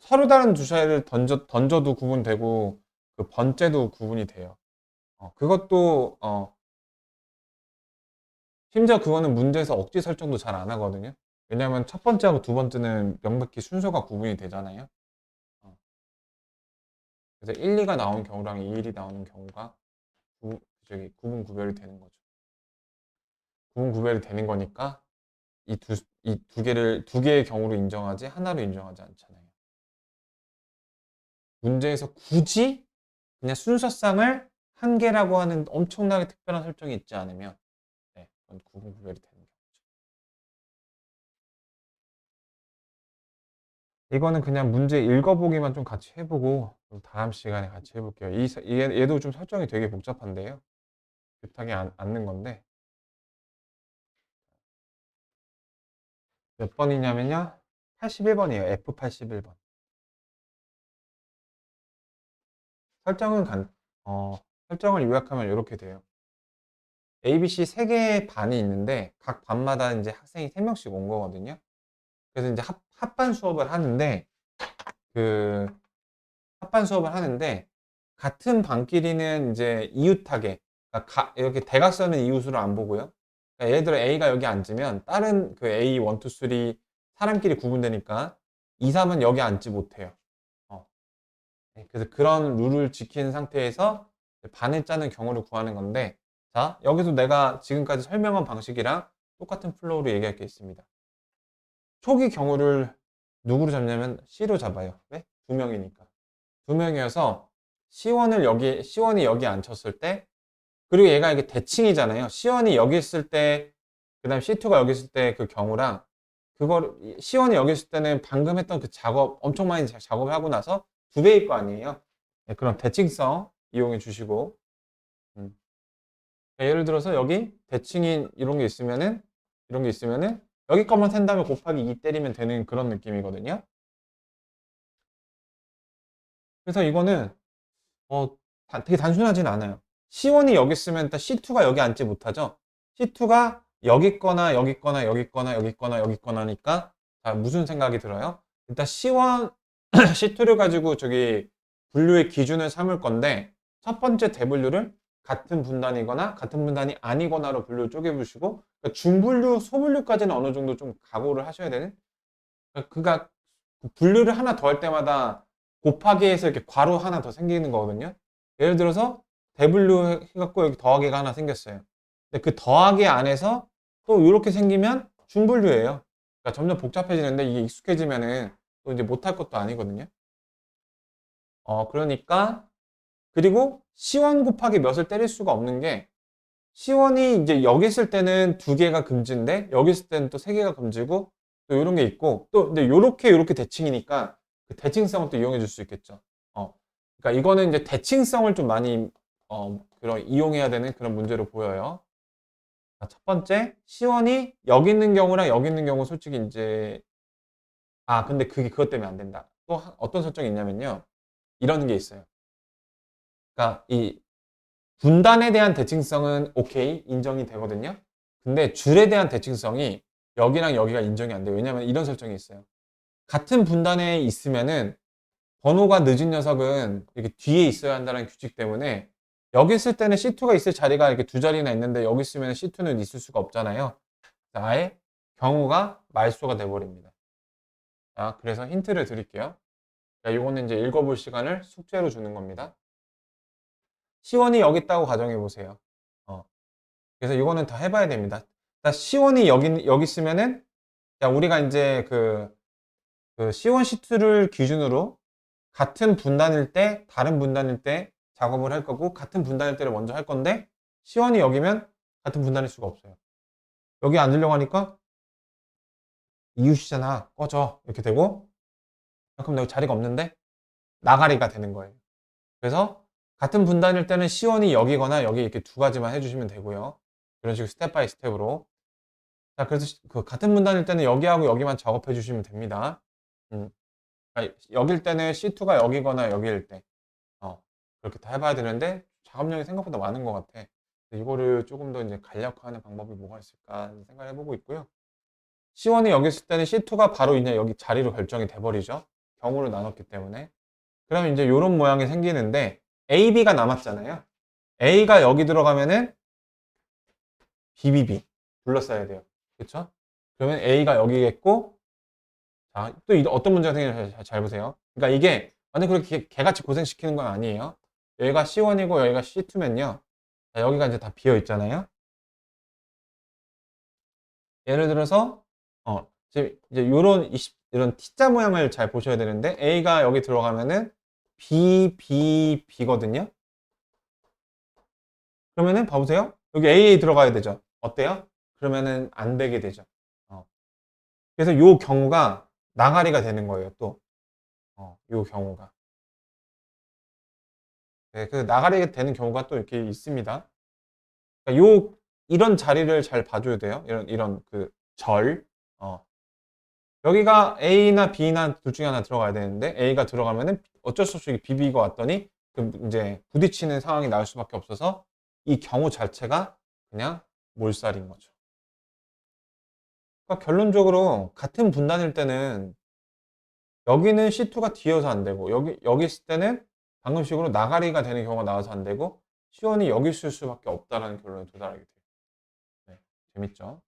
서로 다른 주사위를 던져도 구분되고 그 번째도 구분이 돼요. 그것도 심지어 그거는 문제에서 억지 설정도 잘 안 하거든요. 왜냐면 첫 번째하고 두 번째는 명백히 순서가 구분이 되잖아요. 어, 그래서 1, 2가 나온 경우랑 2, 1이 나오는 경우가 구분 구별이 되는 거죠. 구분 구별이 되는 거니까 이 두 개의 경우로 인정하지 하나로 인정하지 않잖아요. 문제에서 굳이 그냥 순서상을 한 개라고 하는 엄청나게 특별한 설정이 있지 않으면 네, 그건 구분 구별이 되는 거죠. 이거는 그냥 문제 읽어보기만 좀 같이 해보고 다음 시간에 같이 해볼게요. 얘도 좀 설정이 되게 복잡한데요. 교탁이 않는 건데 몇 번이냐면요. 81번이에요. F81번. 설정은 설정을 요약하면 이렇게 돼요. ABC 3개의 반이 있는데 각 반마다 이제 학생이 3명씩 온 거거든요. 그래서 이제 합반 수업을 하는데 그 합반 수업을 하는데 같은 반끼리는 이제 이웃하게 그러니까 이렇게 대각선은 이웃으로 안 보고요. 그러니까 예를 들어 A가 여기 앉으면 다른 그 A 1, 2, 3 사람끼리 구분되니까 2, 3은 여기 앉지 못해요. 어. 네, 그래서 그런 룰을 지킨 상태에서 반을 짜는 경우를 구하는 건데 자 여기서 내가 지금까지 설명한 방식이랑 똑같은 플로우로 얘기할 게 있습니다. 초기 경우를 누구로 잡냐면 C로 잡아요. 왜? 두 명이니까. 두 명이어서 C1이 여기 앉혔을 때 그리고 얘가 이게 대칭이잖아요. C1이 여기 있을 때 그다음 C2가 여기 있을 때 그 경우랑 그걸 C1이 여기 있을 때는 방금 했던 그 작업 엄청 많이 작업을 하고 나서 두 배일 거 아니에요. 네, 그런 대칭성 이용해 주시고 음. 예를 들어서 여기 대칭인 이런 게 있으면은 여기 것만 센 다음에 곱하기 2 때리면 되는 그런 느낌이거든요. 그래서 이거는 어, 되게 단순하진 않아요. C1이 여기 있으면 일단 C2가 여기 앉지 못하죠. C2가 여기 있거나 여기 있거나 여기 있거나 여기 있거나 여기 있거나니까 자, 무슨 생각이 들어요? 일단 C1, C2를 가지고 저기 분류의 기준을 삼을 건데 첫 번째 대분류를 같은 분단이거나 같은 분단이 아니거나로 분류를 쪼개보시고 그러니까 중분류, 소분류까지는 어느 정도 좀 각오를 하셔야 되는 그러니까 분류를 하나 더 할 때마다 곱하기해서 이렇게 괄호 하나 더 생기는 거거든요. 예를 들어서 대분류 해갖고 여기 더하기가 하나 생겼어요. 근데 그 더하기 안에서 또 이렇게 생기면 중분류예요. 그러니까 점점 복잡해지는데 이게 익숙해지면은 또 이제 못할 것도 아니거든요. 그러니까 그리고 C1 곱하기 몇을 때릴 수가 없는 게 C1이 이제 여기 있을 때는 두 개가 금지인데 여기 있을 때는 또 세 개가 금지고 또 이런 게 있고 또 근데 요렇게 대칭이니까 그 대칭성을 또 이용해 줄 수 있겠죠. 그러니까 이거는 이제 대칭성을 좀 많이 그런 이용해야 되는 그런 문제로 보여요. 자, 첫 번째 C1이 여기 있는 경우랑 여기 있는 경우 솔직히 이제 근데 그게 그것 때문에 안 된다. 또 어떤 설정이 있냐면요. 이런 게 있어요. 그러니까 이 분단에 대한 대칭성은 오케이 인정이 되거든요. 근데 줄에 대한 대칭성이 여기랑 여기가 인정이 안 돼요. 왜냐면 이런 설정이 있어요. 같은 분단에 있으면은 번호가 늦은 녀석은 이렇게 뒤에 있어야 한다는 규칙 때문에 여기 있을 때는 C2가 있을 자리가 이렇게 두 자리나 있는데 여기 있으면 C2는 있을 수가 없잖아요. 아예 경우가 말소가 돼버립니다. 자, 그래서 힌트를 드릴게요. 자, 이거는 이제 읽어볼 시간을 숙제로 주는 겁니다. C1이 여기 있다고 가정해 보세요. 어, 그래서 이거는 다 해봐야 됩니다. C1이 여기 있으면은 야, 우리가 이제 그 C1, C2를 기준으로 같은 분단일 때, 다른 분단일 때 작업을 할 거고 같은 분단일 때를 먼저 할 건데 C1이 여기면 같은 분단일 수가 없어요. 여기 앉으려고 하니까 이웃이잖아. 꺼져. 이렇게 되고 그럼 여기 자리가 없는데 나가리가 되는 거예요. 그래서 같은 분단일 때는 C1이 여기거나 여기 이렇게 두 가지만 해주시면 되고요. 이런 식으로 스텝 바이 스텝으로. 자, 그래서 그 같은 분단일 때는 여기하고 여기만 작업해 주시면 됩니다. 음. 여길 때는 C2가 여기거나 여기일 때. 그렇게 다 해봐야 되는데 작업량이 생각보다 많은 것 같아. 이거를 조금 더 이제 간략화하는 방법이 뭐가 있을까 생각을 해보고 있고요. C1이 여기 있을 때는 C2가 바로 그냥 여기 자리로 결정이 돼버리죠. 경우를 나눴기 때문에. 그럼 이제 이런 모양이 생기는데 A, B가 남았잖아요. A가 여기 들어가면은 BBB 둘러싸야 돼요. 그쵸? 그러면 A가 여기겠고, 자, 또 어떤 문제가 생기는지 잘 보세요. 그러니까 이게 완전 그렇게 개같이 고생시키는 건 아니에요. 여기가 C1이고 여기가 C2면요. 자, 여기가 이제 다 비어 있잖아요. 예를 들어서, 지금 이제 이런 T자 모양을 잘 보셔야 되는데, A가 여기 들어가면은 B, B, B거든요. 그러면은 봐보세요. 여기 AA 들어가야 되죠. 어때요? 그러면은 안 되게 되죠. 어. 그래서 요 경우가 나가리가 되는 거예요, 또. 요 경우가. 네, 그 나가리가 되는 경우가 또 이렇게 있습니다. 그러니까 이런 자리를 잘 봐줘야 돼요. 이런 그 절. 어. 여기가 A나 B나 둘 중에 하나 들어가야 되는데, A가 들어가면은 어쩔 수 없이 BB가 왔더니, 이제 부딪히는 상황이 나올 수밖에 없어서, 이 경우 자체가 그냥 몰살인 거죠. 그러니까 결론적으로 같은 분단일 때는 여기는 C2가 뒤어서 안 되고 여기 있을 때는 방금식으로 나가리가 되는 경우가 나와서 안 되고 C1이 여기 있을 수밖에 없다라는 결론에 도달하게 돼요. 네, 재밌죠?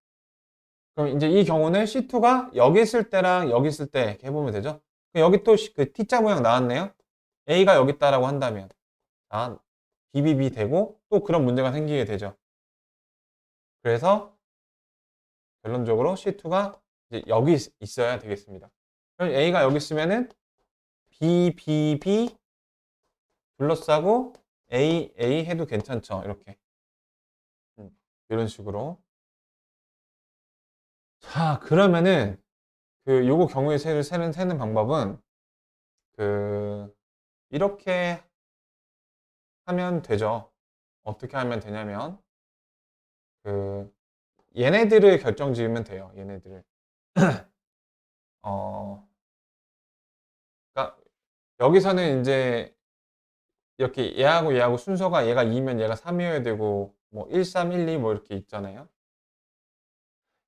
그럼 이제 이 경우는 C2가 여기 있을 때랑 여기 있을 때 이렇게 해보면 되죠? 여기 또 그 T자 모양 나왔네요? A가 여기 있다라고 한다면 BBB 되고 또 그런 문제가 생기게 되죠. 그래서 결론적으로 C2가 이제 여기 있어야 되겠습니다. 그럼 A가 여기 있으면은 B, B, B 둘러싸고 A, A 해도 괜찮죠. 이렇게. 이런 식으로. 자, 그러면은 요거 경우의 수를 세는 방법은 이렇게 하면 되죠. 어떻게 하면 되냐면 그 얘네들을 결정 지으면 돼요. 얘네들을. 어, 그러니까 여기서는 이제 이렇게 얘하고 순서가 얘가 2면 얘가 3이어야 되고 뭐 1, 3, 1, 2 뭐 이렇게 있잖아요.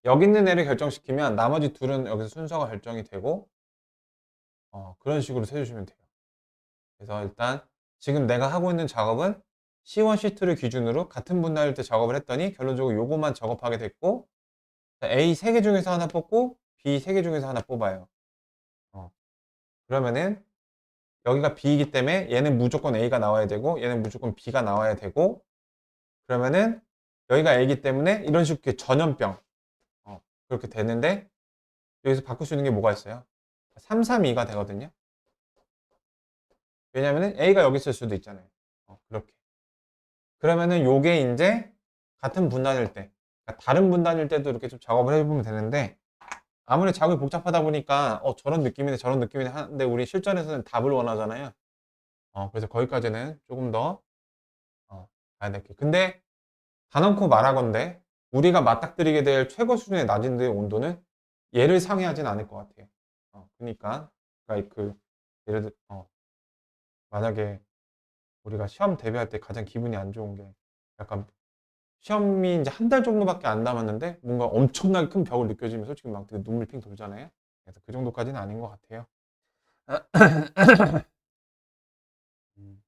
여기 있는 애를 결정시키면 나머지 둘은 여기서 순서가 결정이 되고 그런 식으로 세주시면 돼요. 그래서 일단 지금 내가 하고 있는 작업은 C1, C2를 기준으로 같은 분할일 때 작업을 했더니 결론적으로 요것만 작업하게 됐고 A 3개 중에서 하나 뽑고 B 3개 중에서 하나 뽑아요. 그러면은 여기가 B이기 때문에 얘는 무조건 A가 나와야 되고 얘는 무조건 B가 나와야 되고 그러면은 여기가 A이기 때문에 이런 식으로 전염병 그렇게 되는데 여기서 바꿀 수 있는 게 뭐가 있어요? 3, 3, 2가 되거든요. 왜냐면은 A가 여기 있을 수도 있잖아요. 그렇게. 그러면은 요게 이제 같은 분단일 때, 그러니까 다른 분단일 때도 이렇게 좀 작업을 해보면 되는데 아무리 작업이 복잡하다 보니까 저런 느낌이네 저런 느낌이네 하는데 우리 실전에서는 답을 원하잖아요. 그래서 거기까지는 조금 더 가야 될게. 근데 단언코 말하건대 우리가 맞닥뜨리게 될 최고 수준의 낮은데 온도는 얘를 상회하진 않을 것 같아요. 그러니까 예를 들 만약에 우리가 시험 대비할 때 가장 기분이 안 좋은 게 약간 시험이 이제 한 달 정도밖에 안 남았는데 뭔가 엄청나게 큰 벽을 느껴지면 솔직히 막 되게 눈물 핑 돌잖아요. 그래서 그 정도까지는 아닌 것 같아요. 음,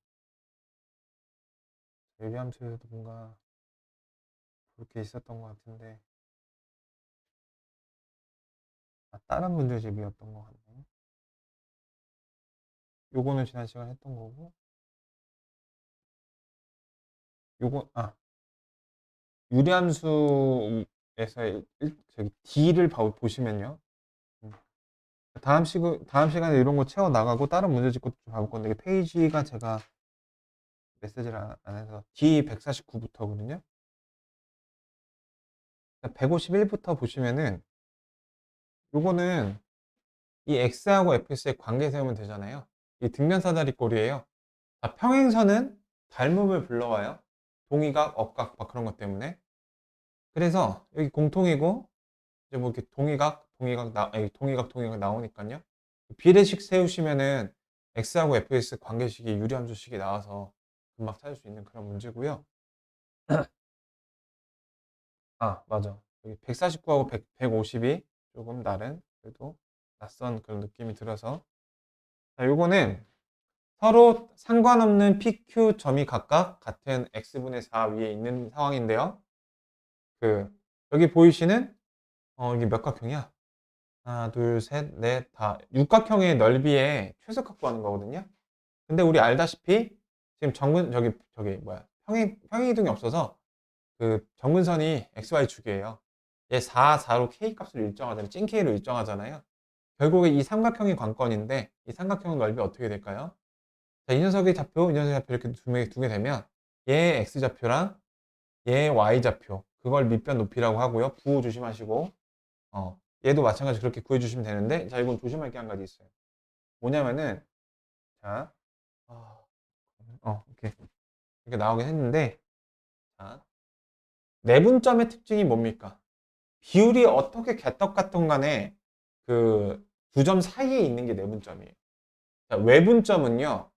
대비함수에서도 뭔가 그렇게 있었던 것 같은데 다른 문제 제비였던 것 같네. 요거는 지난 시간에 했던 거고 요거 유리함수에서 저기 D를 보시면요. 음, 다음 시간에 이런 거 채워 나가고 다른 문제 짓고 좀 봐볼 건데 이게 페이지가 제가 메시지를 안 해서 D 149부터거든요. 151부터 보시면은 요거는 이 X하고 FS의 관계 세우면 되잖아요. 이 등변사다리 꼴이에요. 평행선은 닮음을 불러와요. 동의각, 억각 막 그런 것 때문에. 그래서 여기 공통이고 이제 뭐 이렇게 동의각 나오니까요. 비례식 세우시면은 X하고 FS 관계식이 유리함수식이 나와서 금방 찾을 수 있는 그런 문제고요. 아, 맞아. 여기 149하고 150이 조금 다른, 그래도 낯선 그런 느낌이 들어서. 자, 요거는 서로 상관없는 PQ 점이 각각 같은 x분의 4 위에 있는 상황인데요. 그, 여기 보이시는, 이게 몇 각형이야? 하나, 둘, 셋, 넷, 다. 육각형의 넓이의 최소값 구하는 거거든요. 근데 우리 알다시피, 지금 저기, 뭐야, 평행이동이 없어서 그 정근선이 XY축이에요. 얘 4, 4로 K 값을 일정하잖아요. 찐 K로 일정하잖아요. 결국에 이 삼각형이 관건인데, 이 삼각형 넓이 어떻게 될까요? 자, 이 녀석의 좌표 이렇게 두개 되면, 얘 X좌표랑 얘 Y좌표, 그걸 밑변 높이라고 하고요. 부호 조심하시고, 얘도 마찬가지로 그렇게 구해주시면 되는데, 자, 이건 조심할 게 한 가지 있어요. 뭐냐면은, 자, 이렇게, 이렇게 나오긴 했는데, 자, 내분점의 특징이 뭡니까? 비율이 어떻게 개떡같던 간에 그 두 점 사이에 있는 게 내분점이에요. 자, 외분점은요,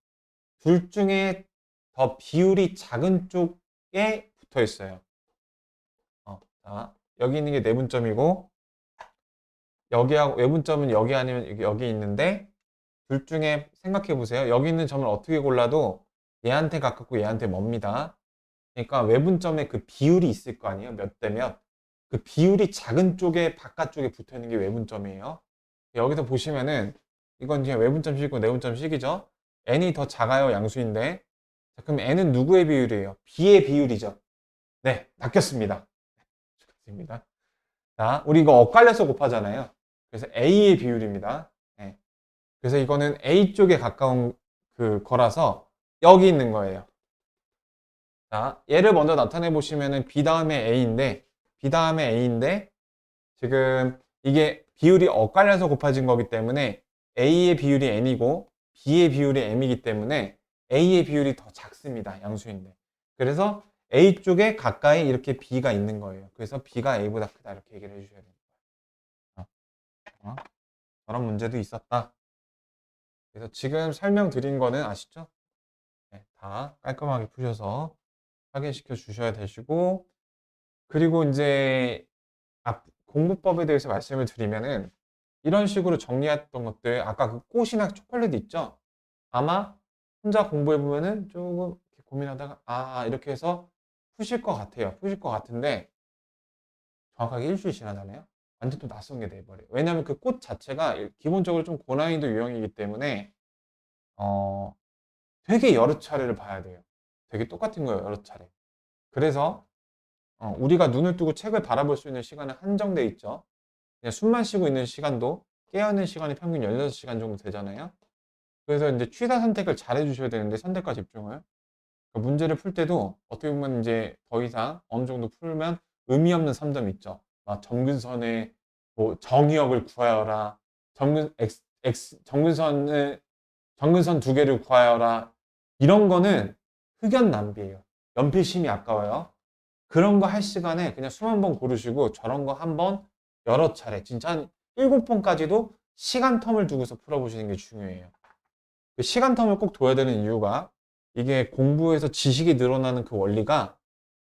둘 중에 더 비율이 작은 쪽에 붙어 있어요. 자, 여기 있는 게 내분점이고, 여기하고, 외분점은 여기 아니면 여기 있는데, 둘 중에 생각해 보세요. 여기 있는 점을 어떻게 골라도 얘한테 가깝고 얘한테 멉니다. 그러니까 외분점에 그 비율이 있을 거 아니에요. 몇 대 몇. 그 비율이 작은 쪽에 바깥쪽에 붙어 있는 게 외분점이에요. 여기서 보시면은 이건 그냥 외분점식이고 내분점식이죠. n이 더 작아요, 양수인데. 자, 그럼 n은 누구의 비율이에요? b의 비율이죠. 네, 낚였습니다. 축하드립니다. 자, 우리 이거 엇갈려서 곱하잖아요. 그래서 a의 비율입니다. 네. 그래서 이거는 a 쪽에 가까운 그 거라서 여기 있는 거예요. 자, 얘를 먼저 나타내 보시면은 b 다음에 a인데 지금 이게 비율이 엇갈려서 곱해진 거기 때문에 A의 비율이 N이고 B의 비율이 M이기 때문에 A의 비율이 더 작습니다. 양수인데. 그래서 A 쪽에 가까이 이렇게 B가 있는 거예요. 그래서 B가 A보다 크다 이렇게 얘기를 해주셔야 됩니다. 그런 문제도 있었다. 그래서 지금 설명드린 거는 아시죠? 네, 다 깔끔하게 푸셔서 확인시켜 주셔야 되시고 그리고 이제 공부법에 대해서 말씀을 드리면은 이런 식으로 정리했던 것들 아까 그 꽃이나 초콜릿 있죠? 아마 혼자 공부해 보면은 조금 이렇게 고민하다가 이렇게 해서 푸실 것 같아요. 푸실 것 같은데 정확하게 일주일 지나잖아요. 완전 또 낯선 게 돼버려요. 왜냐하면 그 꽃 자체가 기본적으로 좀 고난이도 유형이기 때문에 어, 되게 여러 차례를 봐야 돼요. 되게 똑같은 거예요. 여러 차례. 그래서 우리가 눈을 뜨고 책을 바라볼 수 있는 시간은 한정돼 있죠. 그냥 숨만 쉬고 있는 시간도 깨어있는 시간이 평균 16시간 정도 되잖아요. 그래서 이제 취사 선택을 잘 해주셔야 되는데 선택과 집중을. 그러니까 문제를 풀 때도 어떻게 보면 이제 더 이상 어느 정도 풀면 의미 없는 3점 있죠. 막 정근선의 뭐 정의역을 구하여라. 정근선 두 개를 구하여라. 이런 거는 흑연 낭비예요. 연필심이 아까워요. 그런 거 할 시간에 그냥 숨 한 번 고르시고 저런 거 한 번 여러 차례 진짜 한 7번까지도 시간 텀을 두고서 풀어보시는 게 중요해요. 그 시간 텀을 꼭 둬야 되는 이유가 이게 공부에서 지식이 늘어나는 그 원리가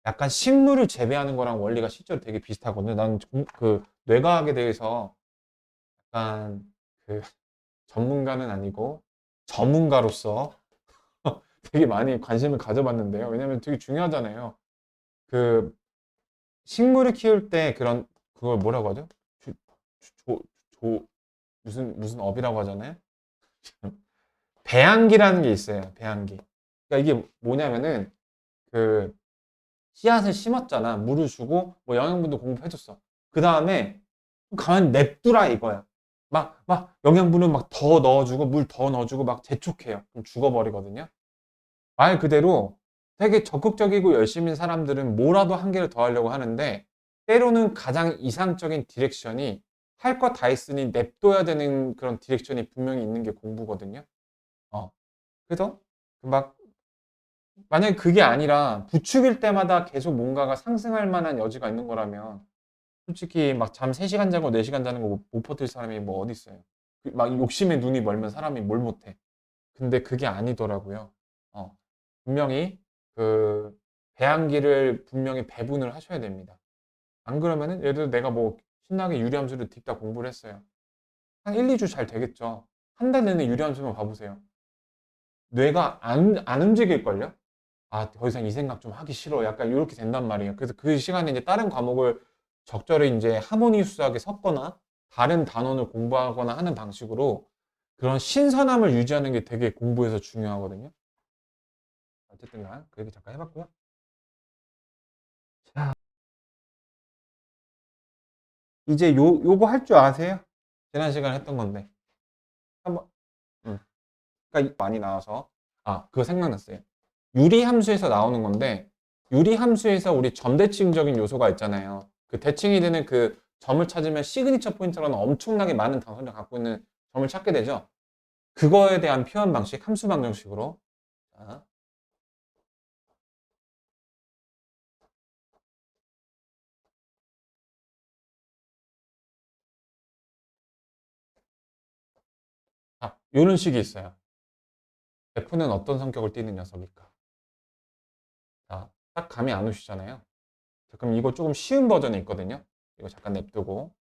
약간 식물을 재배하는 거랑 원리가 실제로 되게 비슷하거든요. 나는 그 뇌과학에 대해서 약간 그 전문가는 아니고 전문가로서 되게 많이 관심을 가져봤는데요. 왜냐면 되게 중요하잖아요. 그 식물을 키울 때 그걸 뭐라고 하죠? 조, 조, 무슨 업이라고 하잖아요. 배양기라는 게 있어요. 배양기. 그러니까 이게 뭐냐면은 그 씨앗을 심었잖아. 물을 주고 뭐 영양분도 공급해줬어. 그 다음에 가만히 냅두라 이거야. 막 영양분을 막 더 넣어주고 물 더 넣어주고 막 재촉해요. 그럼 죽어버리거든요. 말 그대로 되게 적극적이고 열심인 사람들은 뭐라도 한 개를 더 하려고 하는데 때로는 가장 이상적인 디렉션이 할 거 다 했으니 냅둬야 되는 그런 디렉션이 분명히 있는 게 공부거든요. 어. 그래서 막 만약에 그게 아니라 부축일 때마다 계속 뭔가가 상승할 만한 여지가 있는 거라면 솔직히 막 잠 3시간 자고 4시간 자는 거 못 버틸 사람이 뭐 어디 있어요. 막 욕심에 눈이 멀면 사람이 뭘 못해. 근데 그게 아니더라고요. 어, 분명히 그 배양기를 분명히 배분을 하셔야 됩니다. 안 그러면은 예를 들어 내가 뭐 신나게 유리함수를 딛다 공부를 했어요. 한 1, 2주 잘 되겠죠. 한 달 내내 유리함수만 봐보세요. 뇌가 안 움직일걸요? 아, 더 이상 이 생각 좀 하기 싫어. 약간 이렇게 된단 말이에요. 그래서 그 시간에 이제 다른 과목을 적절히 이제 하모니우스하게 섞거나 다른 단원을 공부하거나 하는 방식으로 그런 신선함을 유지하는 게 되게 공부에서 중요하거든요. 어쨌든 간 그 얘기 잠깐 해봤고요. 자, 이제 요거 할 줄 아세요? 지난 시간에 했던 건데. 한번, 음. 그러니까 많이 나와서. 아, 그거 생각났어요. 유리함수에서 나오는 건데, 유리함수에서 우리 점대칭적인 요소가 있잖아요. 그 대칭이 되는 그 점을 찾으면 시그니처 포인트라는 엄청나게 많은 단서를 갖고 있는 점을 찾게 되죠. 그거에 대한 표현 방식, 함수 방정식으로. 자, 이런 식이 있어요. F는 어떤 성격을 띠는 녀석일까? 자, 딱 감이 안 오시잖아요. 자, 그럼 이거 조금 쉬운 버전이 있거든요. 이거 잠깐 냅두고.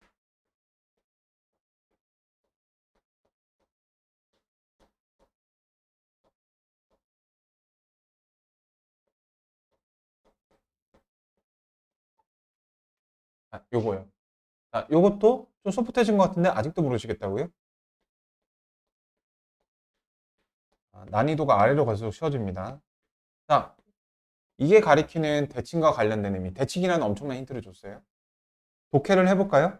자, 요거요. 자, 요것도 좀 소프트해진 것 같은데 아직도 모르시겠다고요? 난이도가 아래로 갈수록 쉬워집니다. 자, 이게 가리키는 대칭과 관련된 의미. 대칭이라는 엄청난 힌트를 줬어요. 독해를 해볼까요?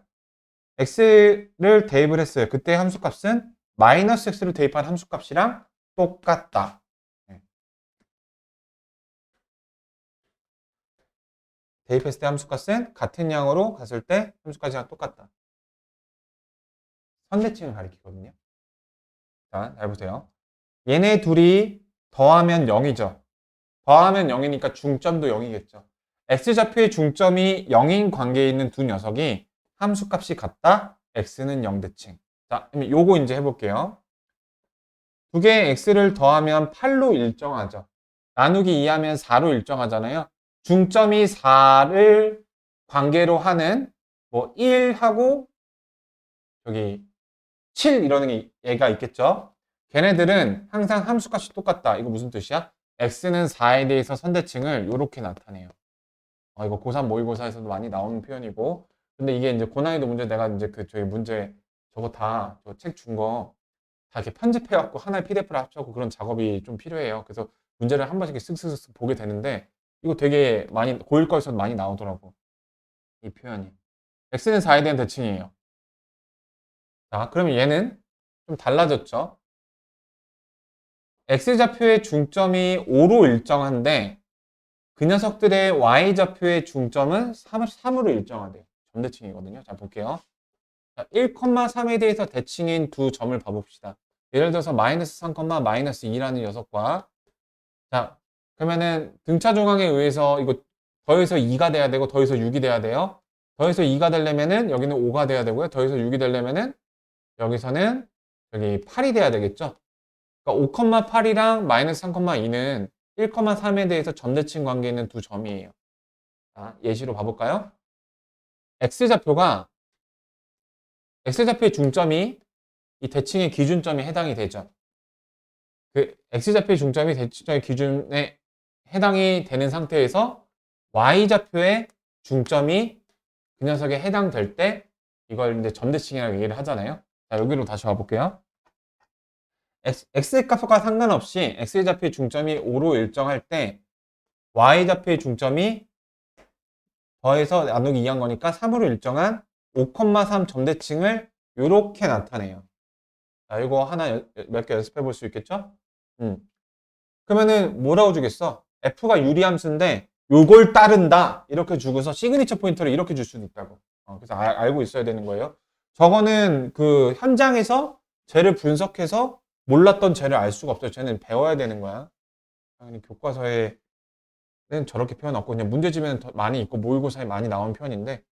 x를 대입을 했어요. 그때 함수값은 마이너스 x를 대입한 함수값이랑 똑같다. 네. 대입했을 때 함수값은 같은 양으로 갔을 때 함수값이랑 똑같다. 선대칭을 가리키거든요. 자, 잘 보세요. 얘네 둘이 더하면 0이죠. 더하면 0이니까 중점도 0이겠죠. x좌표의 중점이 0인 관계에 있는 두 녀석이 함수값이 같다. x는 0대칭. 자, 그럼 요거 이제 해볼게요. 두 개의 x를 더하면 8로 일정하죠. 나누기 2하면 4로 일정하잖아요. 중점이 4를 관계로 하는 뭐 1하고 여기 7 이러는 얘가 있겠죠. 걔네들은 항상 함수값이 똑같다. 이거 무슨 뜻이야? x는 4에 대해서 선대칭을 이렇게 나타내요. 이거 고3 모의고사에서도 많이 나오는 표현이고. 근데 이게 이제 고난이도 문제 내가 이제 그 저희 문제 저거 다 저 책 준 거 다 이렇게 편집해갖고 하나의 PDF를 합쳐고 그런 작업이 좀 필요해요. 그래서 문제를 한 번씩 쓱쓱쓱 보게 되는데 이거 되게 많이 고일과에서도 많이 나오더라고. 이 표현이. x는 4에 대한 대칭이에요. 자, 그러면 얘는 좀 달라졌죠. x좌표의 중점이 5로 일정한데 그 녀석들의 y좌표의 중점은 3으로 일정하대요. 점대칭이거든요. 자, 볼게요. 1,3에 대해서 대칭인 두 점을 봐봅시다. 예를 들어서 마이너스 3, 마이너스 2라는 녀석과 자, 그러면은 등차 중앙에 의해서 이거 더해서 2가 돼야 되고 더해서 6이 돼야 돼요. 더해서 2가 되려면은 여기는 5가 돼야 되고요. 더해서 6이 되려면은 여기서는 여기 8이 돼야 되겠죠. 그러니까 5,8이랑 마이너스 3,2는 1,3에 대해서 점대칭 관계에 있는 두 점이에요. 자, 예시로 봐볼까요? x좌표가 x좌표의 중점이 이 대칭의 기준점에 해당이 되죠. 그 x좌표의 중점이 대칭점의 기준에 해당이 되는 상태에서 y좌표의 중점이 그 녀석에 해당될 때 이걸 이제 점대칭이라고 얘기를 하잖아요. 자, 여기로 다시 와볼게요. x의 값과 상관없이 x좌표의 중점이 5로 일정할 때 y좌표의 중점이 더해서 나누기 2한 거니까 3으로 일정한 5,3 점대칭을 이렇게 나타내요. 자, 이거 하나 몇 개 연습해 볼 수 있겠죠? 그러면은 뭐라고 주겠어? F가 유리함수인데 요걸 따른다 이렇게 주고서 시그니처 포인트를 이렇게 줄 수도 있다고. 그래서 알고 있어야 되는 거예요. 저거는 그 현장에서 쟤를 분석해서 몰랐던 쟤를 알 수가 없어요. 쟤는 배워야 되는 거야. 당연히 교과서에는 저렇게 표현 없고 그냥 문제집에는 더 많이 있고 모의고사에 많이 나온 표현인데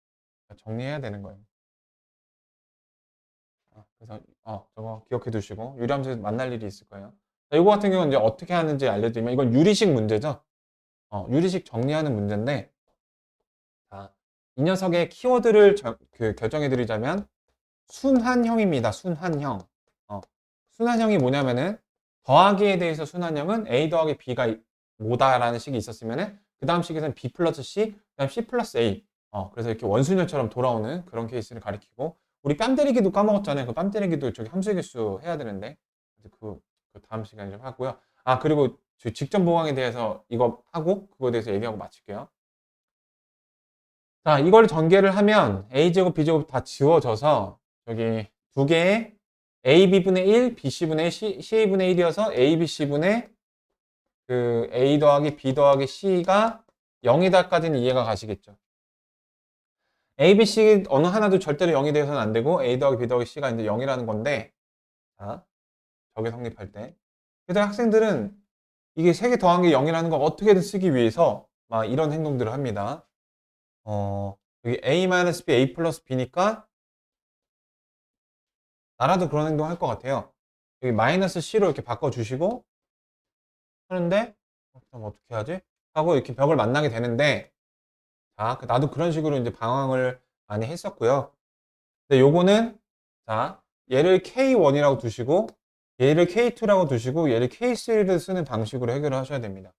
정리해야 되는 거예요. 그래서 저거 기억해 두시고 유리함수에서 만날 일이 있을 거예요. 자, 이거 같은 경우는 이제 어떻게 하는지 알려드리면 이건 유리식 문제죠. 유리식 정리하는 문제인데 자, 이 녀석의 키워드를 결정해 드리자면 순환형입니다. 순환형. 순환형이 뭐냐면은 더하기에 대해서 순환형은 A 더하기 B가 뭐다라는 식이 있었으면은 그 다음 식에서는 B 플러스 C, 그 다음 C 플러스 A. 그래서 이렇게 원순열처럼 돌아오는 그런 케이스를 가리키고, 우리 뺨 때리기도 까먹었잖아요. 그 뺨 때리기도 저기 함수계수 해야 되는데 그 다음 시간에 좀 하고요. 그리고 직전 보강에 대해서 이거 하고 그거에 대해서 얘기하고 마칠게요. 자, 이걸 전개를 하면 A제곱, B제곱 다 지워져서 여기 두 개의 AB분의 1, BC분의 1, CA분의 1이어서 ABC분의 그 A 더하기 B 더하기 C가 0이다까지는 이해가 가시겠죠. A, B, C 어느 하나도 절대로 0이 되어서는 안 되고 A 더하기 B 더하기 C가 이제 0이라는 건데, 자, 저게 성립할 때. 그래서 학생들은 이게 세 개 더한 게 0이라는 걸 어떻게든 쓰기 위해서 막 이런 행동들을 합니다. 여기 A-B, A 플러스 B니까 나라도 그런 행동 할 것 같아요. 여기 마이너스 C로 이렇게 바꿔주시고 하는데, 그럼 어떻게 하지? 하고 이렇게 벽을 만나게 되는데, 자, 나도 그런 식으로 이제 방황을 많이 했었고요. 근데 요거는, 자, 얘를 K1이라고 두시고, 얘를 K2라고 두시고, 얘를 K3를 쓰는 방식으로 해결을 하셔야 됩니다.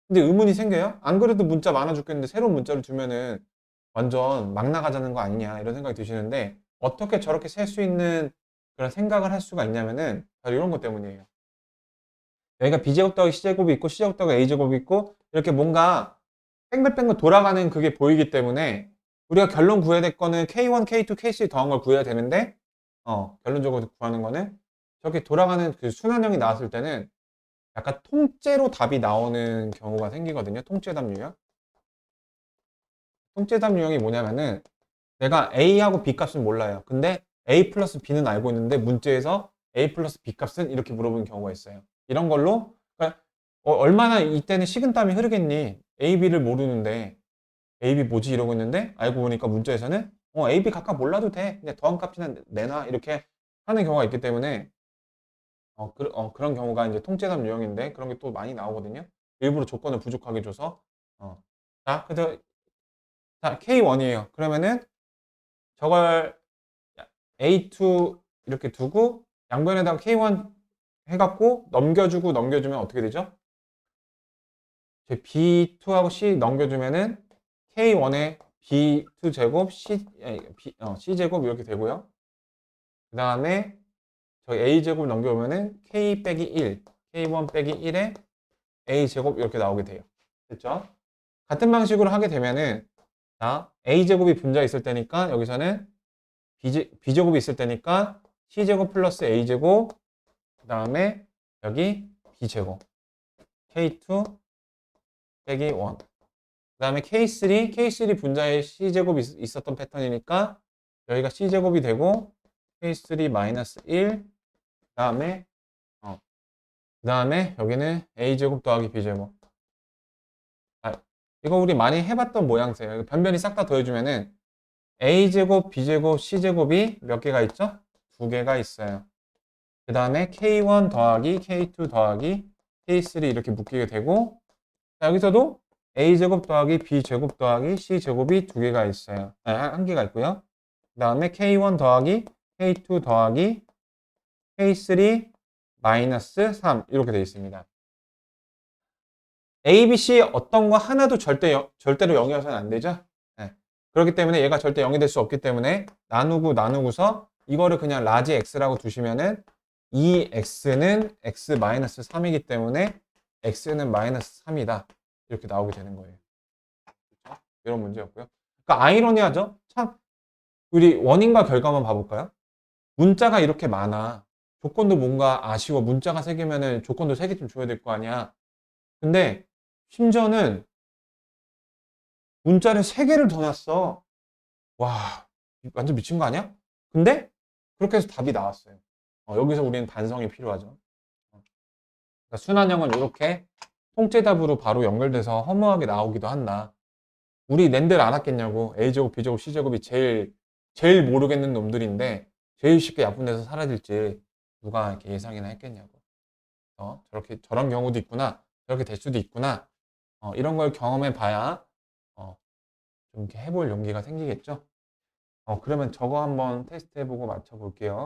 근데 의문이 생겨요? 안 그래도 문자 많아 죽겠는데 새로운 문자를 주면은 완전 막 나가자는 거 아니냐 이런 생각이 드시는데, 어떻게 저렇게 셀 수 있는 그런 생각을 할 수가 있냐면은 바로 이런 것 때문이에요. 여기가 B제곱 더하기 C제곱이 있고 C제곱 더하기 A제곱이 있고 이렇게 뭔가 뺑글뺑글 돌아가는 그게 보이기 때문에 우리가 결론 구해야 될 거는 K1, K2, K3 더한 걸 구해야 되는데, 결론적으로 구하는 거는 저렇게 돌아가는 그 순환형이 나왔을 때는 약간 통째로 답이 나오는 경우가 생기거든요. 통째답 유형. 통째답 유형이 뭐냐면은 내가 A하고 B 값은 몰라요. 근데 A 플러스 B는 알고 있는데 문제에서 A 플러스 B 값은 이렇게 물어보는 경우가 있어요. 이런 걸로 그러니까 얼마나 이때는 식은땀이 흐르겠니? A, B를 모르는데 A, B 뭐지? 이러고 있는데 알고 보니까 문제에서는 A, B 각각 몰라도 돼. 그냥 더한 값이나 내놔. 이렇게 하는 경우가 있기 때문에 그런 경우가 이제 통째답 유형인데 그런 게 또 많이 나오거든요. 일부러 조건을 부족하게 줘서 자, 그래서 자, K1이에요. 그러면은 저걸 A2 이렇게 두고 양변에다가 K1 해갖고 넘겨주고 넘겨주면 어떻게 되죠? B2하고 C 넘겨주면은 K1에 B2 제곱 C 제곱 이렇게 되고요. 그 다음에 저희 A 제곱 넘겨오면은 K 빼기 1, K1 빼기 1에 A 제곱 이렇게 나오게 돼요. 됐죠? 같은 방식으로 하게 되면은 자, A 제곱이 분자 있을 때니까 여기서는 B제곱이 있을 때니까 C제곱 플러스 A제곱 그 다음에 여기 B제곱 K2 빼기 1 그 다음에 K3 분자에 C제곱이 있었던 패턴이니까 여기가 C제곱이 되고 K3 마이너스 1 그 다음에 그 다음에 여기는 A제곱 더하기 B제곱. 이거 우리 많이 해봤던 모양새예요. 변변히 싹 다 더해주면은 A제곱, B제곱, C제곱이 몇 개가 있죠? 두 개가 있어요. 그 다음에 K1 더하기 K2 더하기 K3 이렇게 묶이게 되고, 자, 여기서도 A제곱 더하기 B제곱 더하기 C제곱이 두 개가 있어요. 한 개가 있고요. 그 다음에 K1 더하기 K2 더하기 K3 마이너스 3 이렇게 되어 있습니다. A, B, C 어떤 거 하나도 절대로 0이어서는 안 되죠? 네. 그렇기 때문에 얘가 절대 0이 될 수 없기 때문에 나누고서 이거를 그냥 라지 X라고 두시면은 이 X는 X 마이너스 3이기 때문에 X는 마이너스 3이다. 이렇게 나오게 되는 거예요. 그렇죠? 이런 문제였고요. 그러니까 아이러니하죠? 참, 우리 원인과 결과만 봐볼까요? 문자가 이렇게 많아. 조건도 뭔가 아쉬워. 문자가 3개면은 조건도 3개 좀 줘야 될 거 아니야. 근데 심지어는 문자를 3개를 더 놨어. 와, 완전 미친 거 아니야? 근데 그렇게 해서 답이 나왔어요. 여기서 우리는 반성이 필요하죠. 그러니까 순환형은 이렇게 통째답으로 바로 연결돼서 허무하게 나오기도 한다. 우리 낸들 알았겠냐고. A제곱, B제곱, C제곱이 제일 모르겠는 놈들인데 제일 쉽게 약분돼서 사라질지 누가 이렇게 예상이나 했겠냐고. 저런 경우도 있구나. 저렇게 될 수도 있구나. 이런 걸 경험해 봐야 좀 이렇게 해볼 용기가 생기겠죠? 그러면 저거 한번 테스트 해보고 맞춰볼게요.